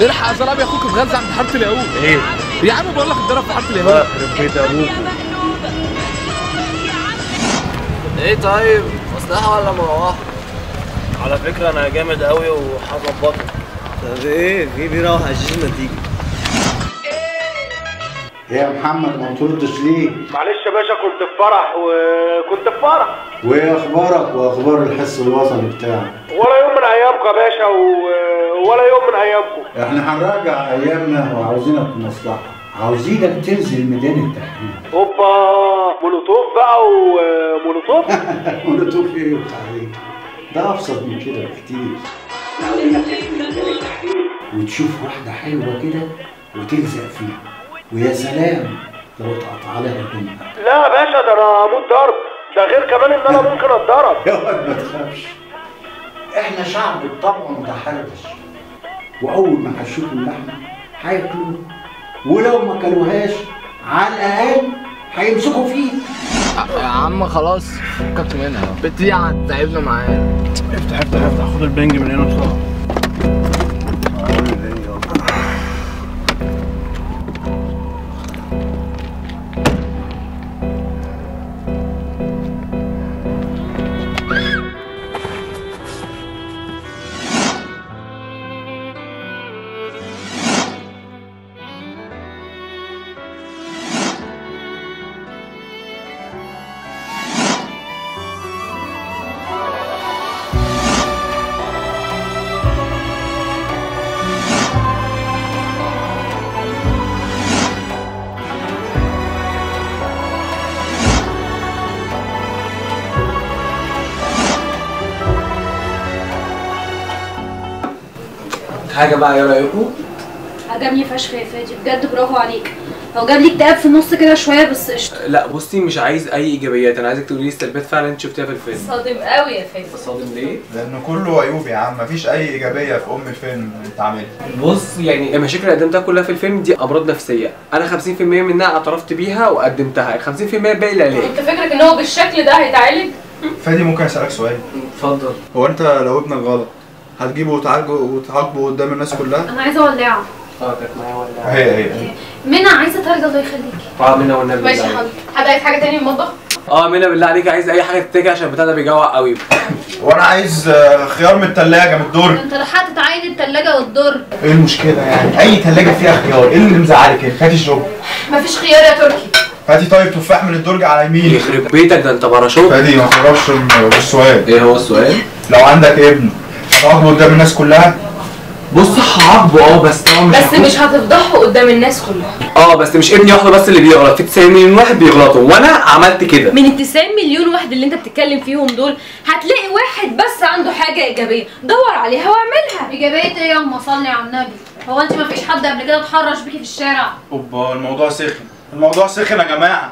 الحق يا زلمه اخوك اتغذى عند حاره اليهود. ايه؟ يا عم بقول لك اتضرب في حاره اليهود. يخرب بيت ابوك. ايه طيب؟ مصلحه ولا مروحه؟ على فكرة أنا جامد أوي وهظبطك. طب إيه؟ في بيرة وحشيش ما تيجي. إيه يا محمد ما بتردش ليه؟ معلش يا باشا كنت في فرح. وإيه أخبارك وأخبار الحس الوطني بتاعك؟ ولا يوم من أيامكم يا باشا ولا يوم من أيامكم. إحنا هنراجع أيامنا وعاوزينك في مصلحة. عاوزينك تنزل ميدان التحرير. هوبا مولوتوف بقى ومولوتوف. مولوتوف إيه وتحرير؟ ده أبسط من كده بكتير. وتشوف واحدة حلوة كده وتلزق فيها، ويا سلام لو تقطع لها هدومها. لا يا باشا ده أنا هموت ضرب، ده غير كمان إن أنا ممكن أتضرب. يا واد ما تخافش، إحنا شعب بطبعه متحرش، وأول ما هيشوفوا اللحمة هياكلوها، ولو ما كلوهاش على الأقل هيمسكوا فيه. يا عم خلاص فكك منها، البت دي هتتعبنا معانا. افتح خد البنج من هنا بسرعة. حاجه بقى ايه رايكم؟ عجبني فشخ يا فادي بجد، برافو عليك. هو جاب لي اكتئاب في النص كده شويه بس قشطه. لا بصي مش عايز اي ايجابيات، انا عايزك تقولي لي السلبيات فعلا انت شفتيها في الفيلم. صادم قوي يا فادي. صادم ليه؟ لانه كله عيوب يا عم، مفيش اي ايجابيه في الفيلم اللي اتعمل. بص يعني المشاكل اللي قدمتها كلها في الفيلم دي امراض نفسيه، انا 50% منها اعترفت بيها وقدمتها، ال 50% الباقي العلاج. انت فكرك ان هو بالشكل ده هيتعالج؟ فادي ممكن اسالك سؤال؟ اتفضل. هو انت لو ابنك غلط هتجيبه وتعاقبه قدام الناس كلها؟ انا عايزه ولاعه. كانت معايا ولا هي منى عايزه تلج الله يخليكي. منى والنبي. ماشي يا حبيبي. حد عايز حاجه تاني من المطبخ؟ منى بالله عليك عايز اي حاجه تتاكل عشان البتاع ده بيجوع قوي. وانا عايز خيار من الثلاجه من الدرج. انت لحقت تعاين الثلاجه والدرج. ايه المشكله يعني؟ اي ثلاجه فيها خيار، ايه اللي مزعلك؟ هاتي الشوب. مفيش خيار يا تركي. هاتي طيب تفاح من الدرج على يمين. يخرب بيتك ده انت باراشوت. فادي ما تعرفش السؤال. ايه هو السؤال؟ لو عندك ابن هتعاقبه قدام الناس كلها؟ بص هعاقبه بس طبعا مش هتفضحه قدام الناس كلها. بس مش ابني واحده بس اللي بيغلط، في 90 مليون واحد بيغلطوا وانا عملت كده. من ال 90 مليون واحد اللي انت بتتكلم فيهم دول هتلاقي واحد بس عنده حاجه ايجابيه، دور عليها واعملها. ايجابيه ايه يا ام صلي على النبي؟ هو انت ما فيش حد قبل كده اتحرش بيكي في الشارع؟ اوبا الموضوع سخن يا جماعه.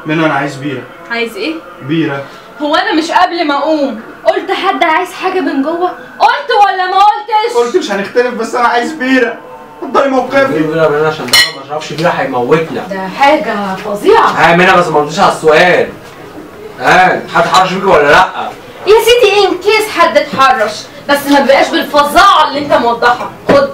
منى انا عايز بيره. عايز ايه؟ بيره. هو انا مش قبل ما اقوم قلت حد عايز حاجه من جوه؟ قلت ولا ما قلتش؟ قلت مش هنختلف بس انا عايز بيره. اتفضلي موقفي. بيره منى عشان ده ما بشربش بيره هيموتنا. ده حاجه فظيعه. منى بس ما ردتش على السؤال. حد حرش بيكي ولا لا؟ يا سيدي ان كيس حد اتحرش بس ما بقاش بالفظاعه اللي انت موضحها. خد.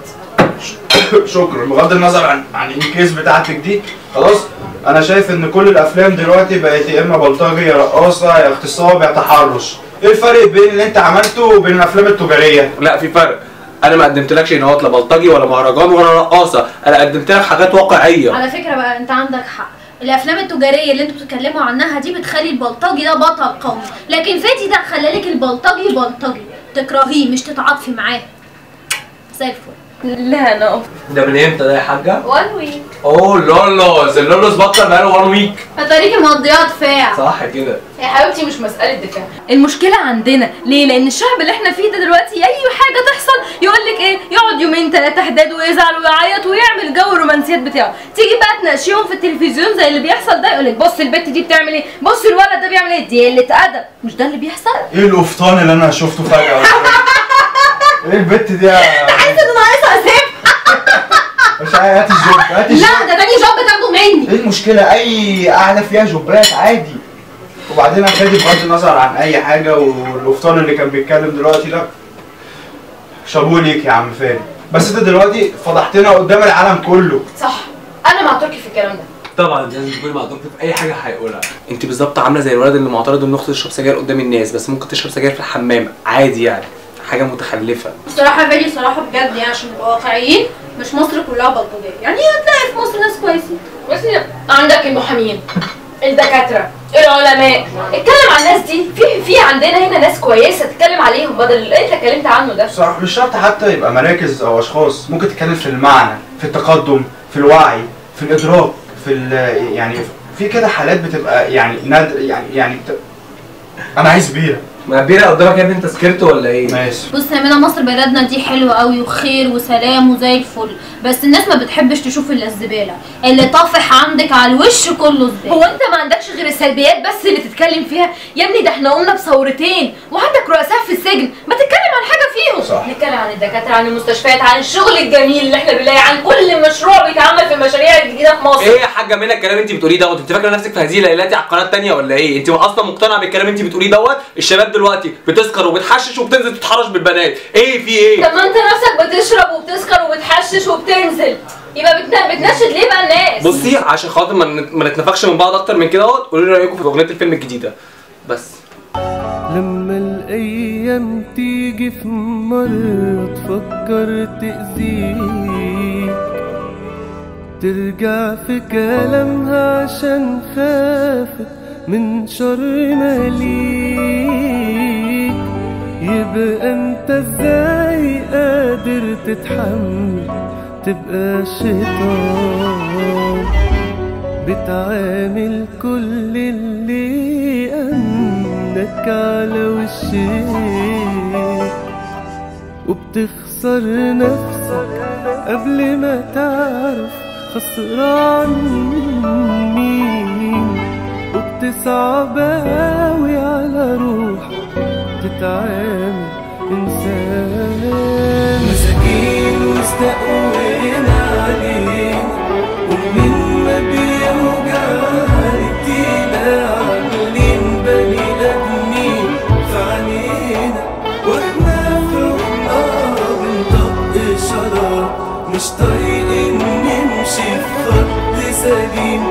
شكرا. بغض النظر عن الكيس بتاعتك دي خلاص، انا شايف ان كل الافلام دلوقتي بقت يا اما بلطجي يا رقاصه يا اغتصاب يا تحرش. ايه الفرق بين اللي انت عملته وبين الافلام التجاريه؟ لا في فرق. انا ما قدمتلكش هنا لا بلطجي ولا مهرجان ولا رقاصه، انا قدمت لك حاجات واقعيه. على فكره بقى انت عندك حق، الافلام التجاريه اللي انتوا بتتكلموا عنها دي بتخلي البلطجي ده بطل قوي، لكن فادي ده خلالك البلطجي بلطجي تكرهيه مش تتعاطفي معاه. زي الفل. لا انا ده من امتى ده يا حاجه؟ 1 ويك. اوه لولوز، اللولوز بطل بقاله 1 ويك. فتاريكي مقضيها دفاع. صح كده يا حبيبتي مش مساله دفاع، المشكله عندنا ليه؟ لان الشعب اللي احنا فيه ده دلوقتي اي حاجه تحصل يقول لك ايه، يقعد يومين 3 حداد ويزعل ويعيط ويعمل جو الرومانسيات بتاعه، تيجي بقى تناقشيهم في التلفزيون زي اللي بيحصل ده يقول لك بص البت دي بتعمل ايه، بص الولد ده بيعمل ايه، دي قله ادب. مش ده اللي بيحصل؟ ايه القفطان اللي انا شفته فجاه؟ ايه البت دي؟ حاسه ان ناقصها اسف. مش عارف، هاتي الجوب، هاتي الجوب. لا ده تاني جوب تاخده مني. ايه المشكله؟ اي قاعده فيها جوبات عادي. وبعدين انا فادي بغض النظر عن اي حاجه، والقفطان اللي كان بيتكلم دلوقتي ده شابوه ليك يا عم فادي، بس انت دلوقتي فضحتنا قدام العالم كله. صح، انا مع تركي في الكلام ده. طبعا لازم تكوني مع دكتور في اي حاجه هيقولها. انت بالظبط عامله زي الولد اللي معترض ان اخته تشرب سجاير قدام الناس، بس ممكن تشرب سجاير في الحمام عادي، يعني حاجه متخلفه. بصراحه فادي صراحه بجد يعني عشان نبقى واقعيين، مش مصر كلها بلطجيه، يعني هتلاقي في مصر ناس كويسين. بصي عندك المحامين، الدكاتره، العلماء، اتكلم عن الناس دي، في عندنا هنا ناس كويسه تتكلم عليهم بدل اللي انت اتكلمت عنه ده. صح، مش شرط حتى يبقى مراكز او اشخاص، ممكن تتكلم في المعنى، في التقدم، في الوعي، في الادراك، في يعني في كده حالات بتبقى يعني نادر، يعني انا عايز بيره. ما بيره قدامك يا ابني، انت سكرت ولا ايه؟ ماشي. بص يا مينا، مصر بلدنا دي حلوه قوي وخير وسلام وزي الفل، بس الناس ما بتحبش تشوف الا الزباله، اللي طافح عندك على الوش كله زباله. هو انت ما عندكش غير السلبيات بس اللي تتكلم فيها؟ يا ابني ده احنا قمنا بثورتين وعندك رؤساء في السجن، ما تتكلم عن حاجه فيهم. صح. نتكلم عن الدكاتره، عن المستشفيات، عن الشغل الجميل اللي احنا بنلاقي، عن كل مشروع بيتعمل في المشاريع الجديده في مصر. ايه يا حاجه منى الكلام انت بتقوليه دوت؟ انت فاكره نفسك في هذه الليلات على القناه الثانيه ولا ايه؟ انت اصلا مقتنعه بالكلام انت بتقوليه دوت؟ الشباب دلوقتي بتسكر وبتحشش وبتنزل تتحرش بالبنات، ايه في ايه؟ طب ما انت نفسك بتشرب وبتسكر وبتحشش وبتنزل، يبقى بتنشد ليه بقى الناس؟ بصي عشان خاطر ما نتنفخش من بعض اكتر من كده اهوت، قولوا لي رايكم في اغنيه الفيلم الجديده بس. لما الايام تيجي في مره تفكر تأذيك، ترجع في كلامها عشان خافت من شر ماليك، يبقى انت ازاي قادر تتحمل تبقى شيطان، بتعامل كل اللي أمنك على وشك، وبتخسر نفسك قبل ما تعرف خسران مين، وبتصعب اوي على روحك تتعامل انسان. مساكين واستقوينا علينا، ومن ما بيوجع ندينا، عاملين بني ادمين في عينينا، واحنا في روحنا بنطق شراب، مش طايقين نمشي في خط سليم،